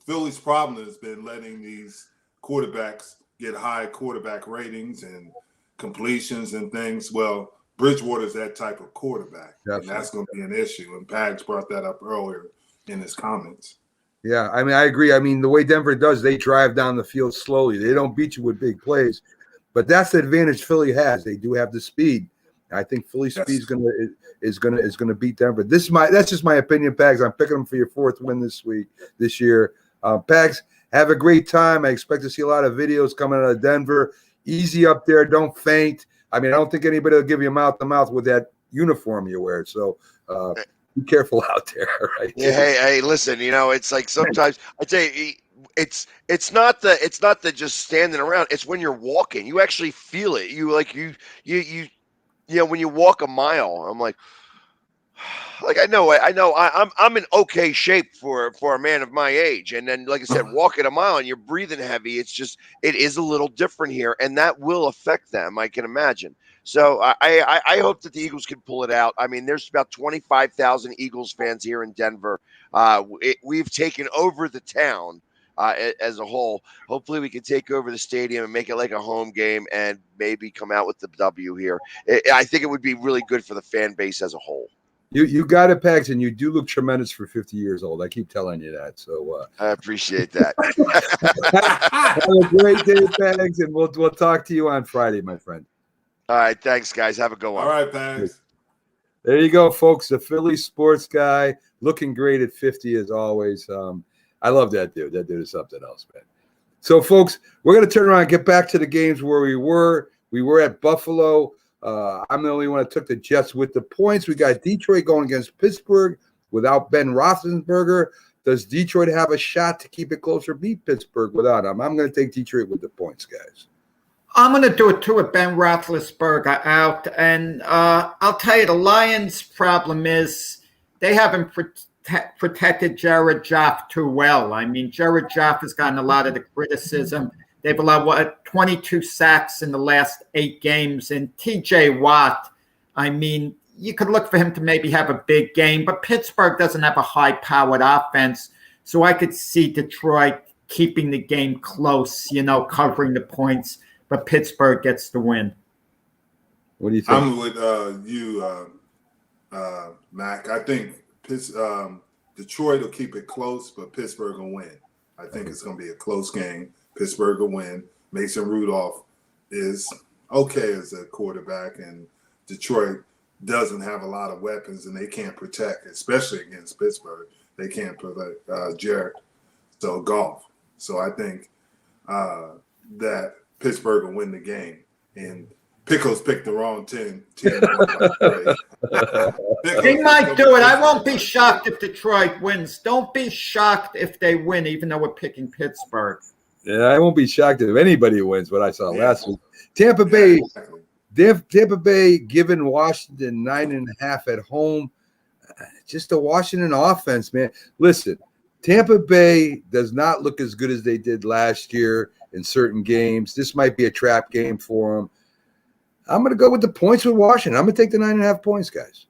Philly's problem has been letting these quarterbacks get high quarterback ratings and completions and things. Well, Bridgewater's that type of quarterback, and that's going to be an issue. And Pags brought that up earlier in his comments. Yeah, I mean, I agree. I mean, the way Denver does, they drive down the field slowly. They don't beat you with big plays, but that's the advantage Philly has. They do have the speed. I think Philly's speed is gonna beat Denver. That's just my opinion, Pags. I'm picking them for your fourth win this year. Pags, have a great time. I expect to see a lot of videos coming out of Denver. Easy up there. Don't faint. I mean, I don't think anybody will give you mouth to mouth with that uniform you wear. So be careful out there. Right? Yeah, hey, listen. It's like sometimes I tell you, it's not the just standing around. It's when you're walking. You actually feel it. When you walk a mile, I'm like I know I'm in okay shape for a man of my age. And then, like I said, walking a mile and you're breathing heavy, it is a little different here, and that will affect them, I can imagine. So I hope that the Eagles can pull it out. I mean, there's about 25,000 Eagles fans here in Denver. We've taken over the town as a whole. Hopefully we can take over the stadium and make it like a home game and maybe come out with the W here. I think it would be really good for the fan base as a whole. You got it, Pags, and you do look tremendous for 50 years old. I keep telling you that. So I appreciate that. Have a great day, Pags, and we'll talk to you on Friday, my friend. All right, thanks, guys. Have a good one. All right, Pags. There you go, folks. The Philly sports guy, looking great at 50 as always. I love that dude. That dude is something else, man. So, folks, we're going to turn around and get back to the games where we were. We were at Buffalo. I'm the only one that took the Jets with the points. We got Detroit going against Pittsburgh without Ben Roethlisberger. Does Detroit have a shot to keep it closer, beat Pittsburgh without him? I'm going to take Detroit with the points, guys. I'm going to do it too with Ben Roethlisberger out. And I'll tell you, the Lions' problem is they haven't protected Jared Goff too well. I mean, Jared Goff has gotten a lot of the criticism. They've allowed 22 sacks in the last 8 games. And T.J. Watt, I mean, you could look for him to maybe have a big game, but Pittsburgh doesn't have a high-powered offense. So I could see Detroit keeping the game close, covering the points. But Pittsburgh gets the win. What do you think? I'm with you, Mac. I think Detroit will keep it close, but Pittsburgh will win. I think it's going to be a close game. Pittsburgh will win. Mason Rudolph is okay as a quarterback, and Detroit doesn't have a lot of weapons, and they can't protect, especially against Pittsburgh. They can't protect Jared Goff. So I think that Pittsburgh will win the game. And Pickles picked the wrong 10. They might do it. I won't be shocked if Detroit wins. Don't be shocked if they win, even though we're picking Pittsburgh. Yeah, I won't be shocked if anybody wins what I saw last week. Tampa Bay giving Washington 9.5 at home. Just a Washington offense, man. Listen, Tampa Bay does not look as good as they did last year in certain games. This might be a trap game for them. I'm going to go with the points with Washington. I'm going to take the 9.5 points, guys.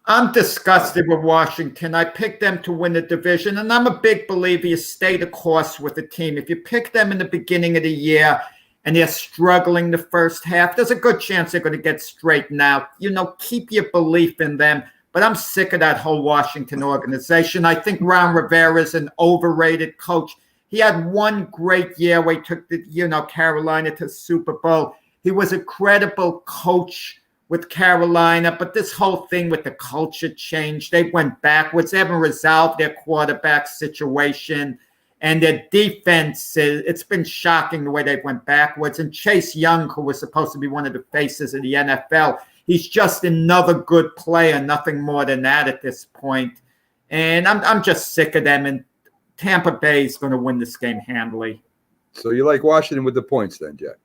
I'm disgusted with Washington. I picked them to win the division, and I'm a big believer you stay the course with the team. If you pick them in the beginning of the year and they're struggling the first half, there's a good chance they're going to get straightened out. Keep your belief in them. But I'm sick of that whole Washington organization. I think Ron Rivera is an overrated coach. He had one great year where he took Carolina to the Super Bowl. He was a credible coach with Carolina, but this whole thing with the culture change, they went backwards. They haven't resolved their quarterback situation, and their defense, it's been shocking the way they went backwards. And Chase Young, who was supposed to be one of the faces of the NFL, he's just another good player, nothing more than that at this point. And I'm just sick of them, and Tampa Bay is going to win this game handily. So you like Washington with the points then, Jack?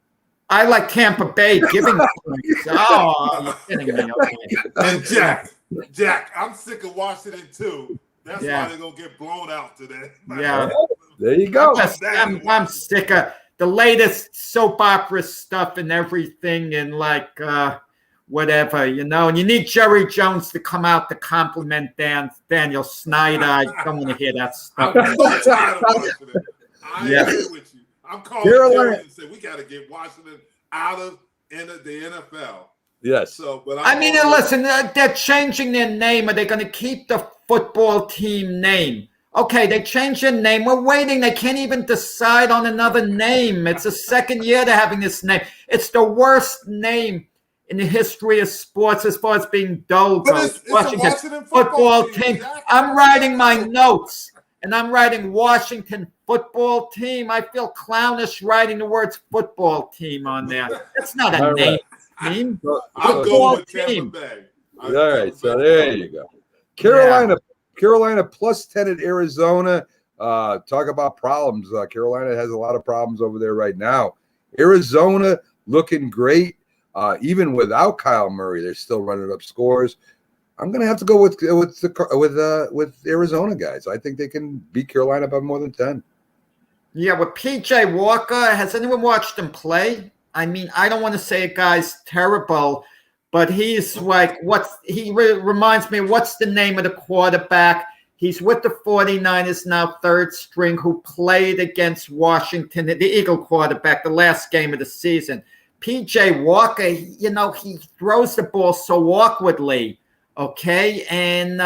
I like Tampa Bay giving the points. Oh, you're kidding me. Okay. And Jack, I'm sick of Washington too. That's why they're going to get blown out today. Yeah. There you go. I'm sick of the latest soap opera stuff and everything, and whatever, and you need Jerry Jones to come out to compliment Daniel Snyder. I don't want to hear that stuff. I'm so tired of Washington. I agree with you. I'm calling Jerry and say we got to get Washington out of the NFL. Yes. So, but listen, they're changing their name. Are they going to keep the football team name? Okay, they changed their name. We're waiting. They can't even decide on another name. It's the second year they're having this name. It's the worst name in the history of sports as far as being dull goes. Washington football team. I'm writing my notes, and I'm writing Washington football team. I feel clownish writing the words football team on there. It's not a name team. I'm going with Tampa Bay. All right, so there you go. Carolina plus 10 at Arizona. Talk about problems. Carolina has a lot of problems over there right now. Arizona looking great. Even without Kyle Murray, they're still running up scores. I'm going to have to go with Arizona, guys. I think they can beat Carolina by more than 10. Yeah, with P.J. Walker, has anyone watched him play? I mean, I don't want to say a guy's terrible, but he's reminds me of what's the name of the quarterback? He's with the 49ers now, third string, who played against Washington, the Eagle quarterback, the last game of the season. P.J. Walker, he throws the ball so awkwardly, okay? And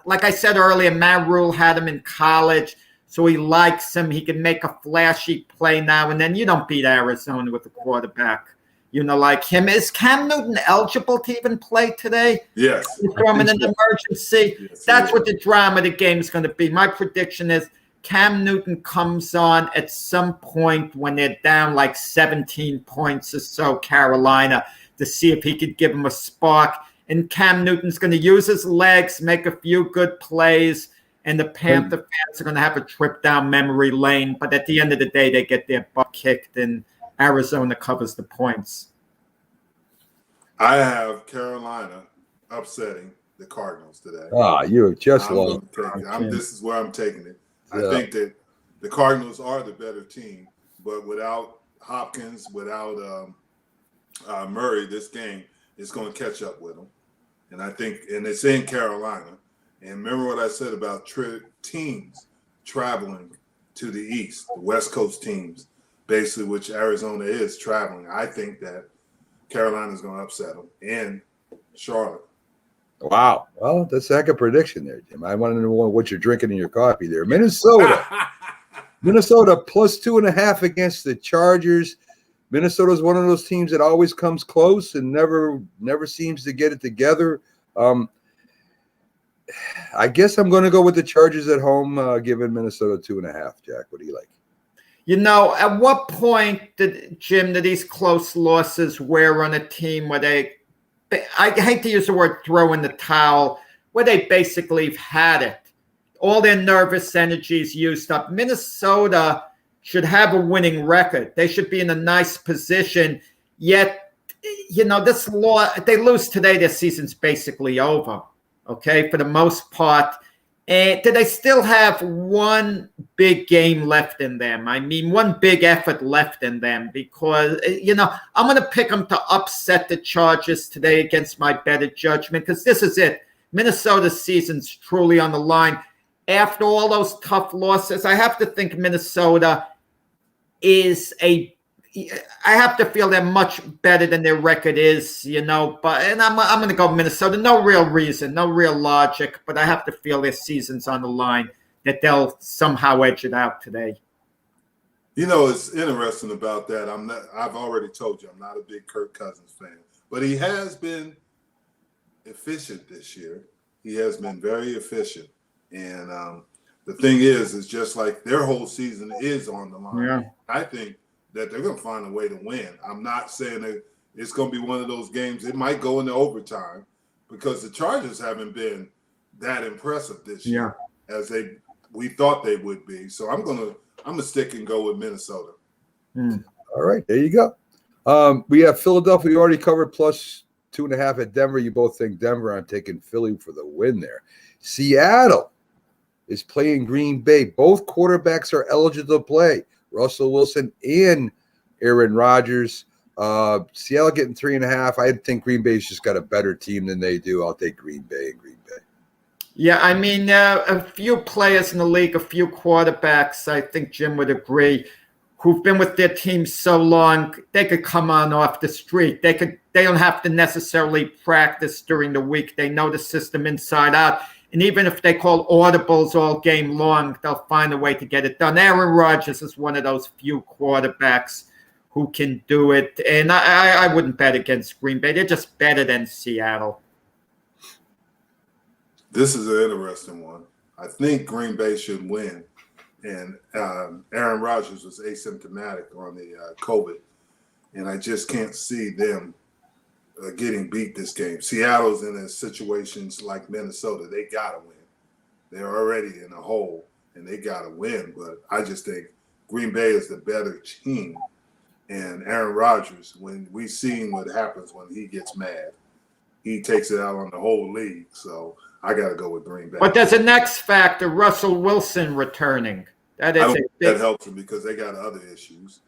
like I said earlier, Matt Rule had him in college, so he likes him. He can make a flashy play now and then. You don't beat Arizona with a quarterback, like him. Is Cam Newton eligible to even play today? Yes. You throw him in an emergency? Yes, that's what the drama of the game is going to be. My prediction is Cam Newton comes on at some point when they're down like 17 points or so, Carolina, to see if he could give them a spark. And Cam Newton's going to use his legs, make a few good plays, and the Panther fans are going to have a trip down memory lane. But at the end of the day, they get their butt kicked. And Arizona covers the points. I have Carolina upsetting the Cardinals today. You just lost. This is where I'm taking it. Yeah. I think that the Cardinals are the better team, but without Hopkins, without Murray, this game is going to catch up with them. And I think, and it's in Carolina. And remember what I said about teams traveling to the East, the West Coast teams, basically, which Arizona is traveling. I think that Carolina's going to upset them in Charlotte. Wow. Well, that's a heck of a prediction there, Jim. I want to know what you're drinking in your coffee there. Minnesota. Minnesota plus 2.5 against the Chargers. Minnesota is one of those teams that always comes close and never seems to get it together. I guess I'm going to go with the Chargers at home, giving Minnesota 2.5. Jack, what do you like? At what point did these close losses wear on a team where I hate to use the word throw in the towel, where they basically had it? All their nervous energy is used up. Minnesota should have a winning record. They should be in a nice position. Yet, this they lose today, their season's basically over, okay, for the most part. And do they still have one big game left in them? I mean, one big effort left in them because, I'm going to pick them to upset the Chargers today against my better judgment because this is it. Minnesota's season's truly on the line. After all those tough losses, I have to think Minnesota I have to feel they're much better than their record is, and I'm going to go Minnesota. No real reason, no real logic, but I have to feel their season's on the line, that they'll somehow edge it out today. It's interesting about that. I've already told you, I'm not a big Kirk Cousins fan, but he has been efficient this year. He has been very efficient. And the thing is just like their whole season is on the line. Yeah. I think that they're going to find a way to win. I'm not saying that it's going to be one of those games. It might go into overtime because the Chargers haven't been that impressive this year as we thought they would be. So I'm gonna stick and go with Minnesota. All right, there you go. We have Philadelphia. We already covered plus 2.5 at Denver. You both think Denver. I'm taking Philly for the win there. Seattle is playing Green Bay. Both quarterbacks are eligible to play. Russell Wilson and Aaron Rodgers. Seattle getting 3.5. I think Green Bay's just got a better team than they do. I'll take Green Bay and Green Bay. Yeah, I mean, a few players in the league, a few quarterbacks, I think Jim would agree, who've been with their team so long, they could come on off the street. They don't have to necessarily practice during the week. They know the system inside out. And even if they call audibles all game long, they'll find a way to get it done. Aaron Rodgers is one of those few quarterbacks who can do it. And I wouldn't bet against Green Bay. They're just better than Seattle. This is an interesting one. I think Green Bay should win. And Aaron Rodgers was asymptomatic on the COVID. And I just can't see them getting beat this game. Seattle's in a situations like Minnesota. They got to win. They're already in a hole, and they got to win. But I just think Green Bay is the better team. And Aaron Rodgers, when we seen what happens when he gets mad, he takes it out on the whole league. So I got to go with Green Bay. But there's a next factor, Russell Wilson returning. That helps them because they got other issues.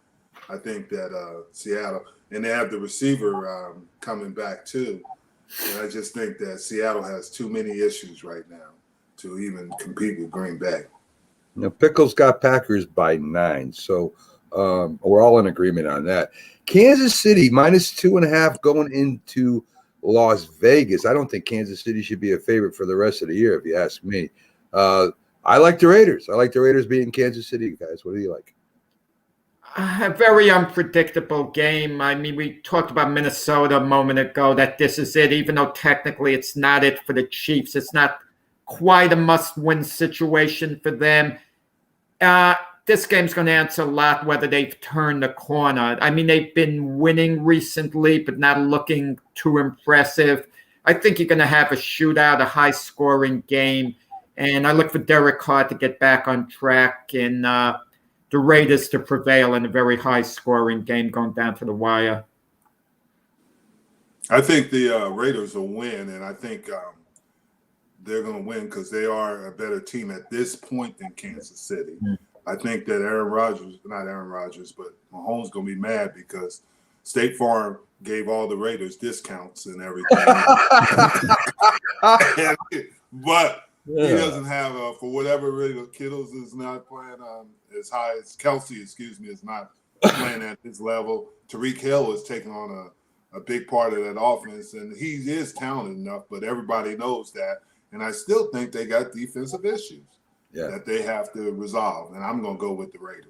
I think that Seattle, and they have the receiver coming back too. And I just think that Seattle has too many issues right now to even compete with Green Bay. Pickles got Packers by 9. So we're all in agreement on that. Kansas City minus 2.5 going into Las Vegas. I don't think Kansas City should be a favorite for the rest of the year, if you ask me. I like the Raiders. I like the Raiders beating Kansas City, guys. What do you like? A very unpredictable game. I mean, we talked about Minnesota a moment ago, that this is it, even though technically it's not it for the Chiefs. It's not quite a must-win situation for them. This game's going to answer a lot whether they've turned the corner. I mean, they've been winning recently, but not looking too impressive. I think you're going to have a shootout, a high-scoring game, and I look for Derek Carr to get back on track and the Raiders to prevail in a very high-scoring game going down to the wire. I think the Raiders will win, and I think they're going to win because they are a better team at this point than Kansas City. I think that not Aaron Rodgers, but Mahomes going to be mad because State Farm gave all the Raiders discounts and everything. But he doesn't have, for whatever reason, Kittles is not playing as high as Kelsey, is not playing at this level. Tyreek Hill is taking on a big part of that offense, and he is talented enough, but everybody knows that. And I still think they got defensive issues that they have to resolve, and I'm going to go with the Raiders.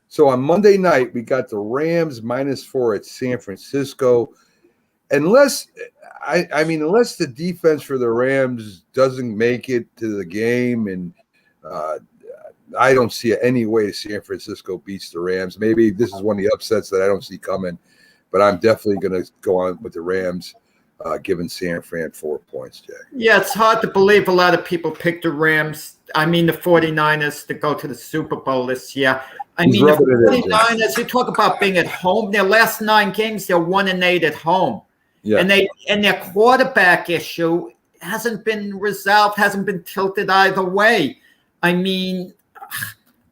So on Monday night, we got the Rams -4 at San Francisco. Unless the defense for the Rams doesn't make it to the game, and I don't see any way San Francisco beats the Rams. Maybe this is one of the upsets that I don't see coming, but I'm definitely going to go on with the Rams, giving San Fran 4 points, Jack. Yeah, it's hard to believe a lot of people picked the Rams. I mean, the 49ers to go to the Super Bowl this year. I mean, the 49ers, you talk about being at home. Their last 9 games, they're 1-8 at home. Yeah. And their quarterback issue hasn't been resolved, hasn't been tilted either way. I mean,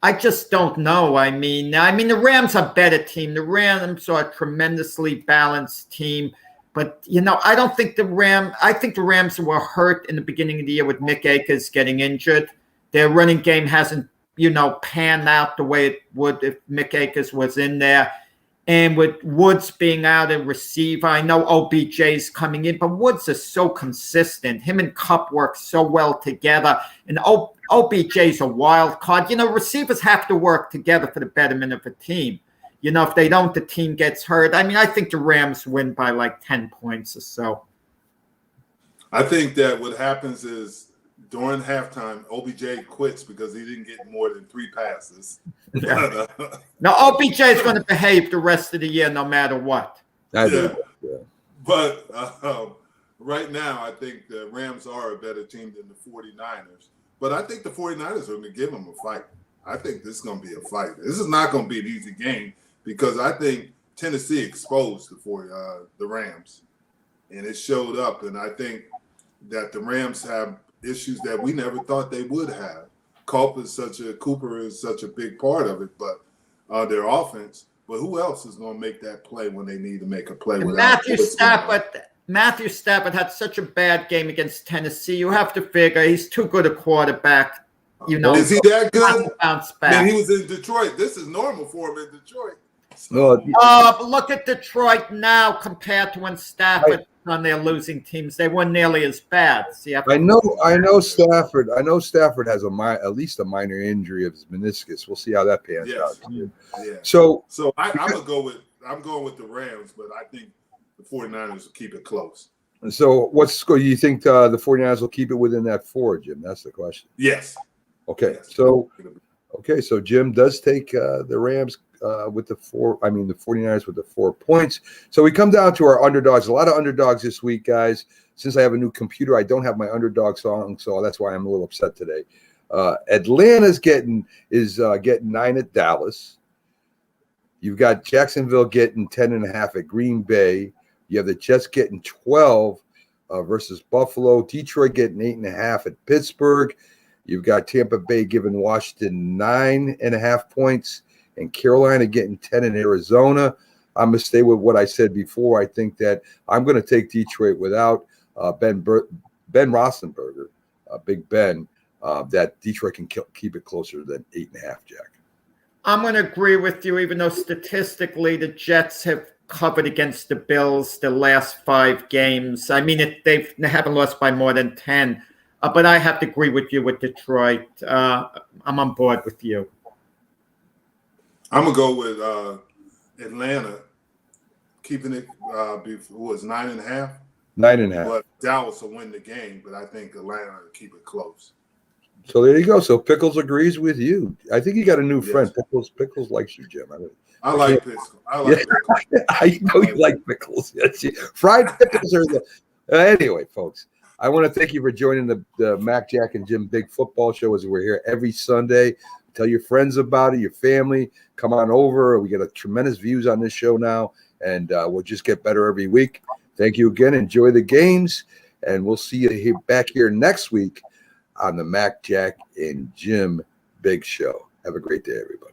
I just don't know. I mean, the Rams are a better team. The Rams are a tremendously balanced team. But, I don't think I think the Rams were hurt in the beginning of the year with Mick Akers getting injured. Their running game hasn't, panned out the way it would if Mick Akers was in there. And with Woods being out at receiver, I know OBJ's coming in, but Woods is so consistent. Him and Kupp work so well together. And OBJ's a wild card. Receivers have to work together for the betterment of a team. If they don't, the team gets hurt. I mean, I think the Rams win by like 10 points or so. I think that what happens is during halftime, OBJ quits because he didn't get more than 3 passes. Yeah. Now, OBJ is going to behave the rest of the year no matter what. Yeah. But right now, I think the Rams are a better team than the 49ers. But I think the 49ers are going to give them a fight. I think this is going to be a fight. This is not going to be an easy game because I think Tennessee exposed the Rams, and it showed up. And I think that the Rams have issues that we never thought they would have. Cooper is such a big part of it, but their offense. But who else is going to make that play when they need to make a play? Matthew Stafford had such a bad game against Tennessee. You have to figure he's too good a quarterback. Is he that good? Bounce back. Man, he was in Detroit. This is normal for him in Detroit. But look at Detroit now compared to when Stafford on their losing teams. They weren't nearly as bad. I know Stafford. I know Stafford has at least a minor injury of his meniscus. We'll see how that pans out. Yeah. So I'm going with the Rams, but I think the 49ers will keep it close. So what's the score? You think the 49ers will keep it within that 4, Jim? That's the question. Yes. Okay. Yes. So Jim does take the Rams with the 4. I mean, the 49ers with the 4 points. So we come down to our underdogs. A lot of underdogs this week, guys. Since I have a new computer, I don't have my underdog song, so that's why I'm a little upset today. Atlanta's getting 9 at Dallas. You've got Jacksonville getting 10.5 at Green Bay. You have the Jets getting 12 versus Buffalo. Detroit getting 8.5 at Pittsburgh. You've got Tampa Bay giving Washington 9.5 points, and Carolina getting 10 in Arizona. I'm going to stay with what I said before. I think that I'm going to take Detroit without Ben Roethlisberger, Big Ben, that Detroit can keep it closer than 8.5, Jack. I'm going to agree with you, even though statistically the Jets have covered against the Bills the last 5 games. I mean, they haven't lost by more than 10. But I have to agree with you with Detroit. I'm on board with you. I'm going to go with Atlanta, keeping it, was 9.5? 9.5. But Dallas will win the game, but I think Atlanta will keep it close. So there you go. So Pickles agrees with you. I think you got a new friend. Pickles likes you, Jim. I like Pickles. I know you like Pickles. Yes, fried pickles are the. Anyway, folks. I want to thank you for joining the Mac, Jack, and Jim Big Football Show as we're here every Sunday Tell your friends about it, your family. Come on over. We get a tremendous views on this show now, and we'll just get better every week. Thank you again. Enjoy the games, and we'll see you back here next week on the Mac, Jack, and Jim Big Show. Have a great day, everybody.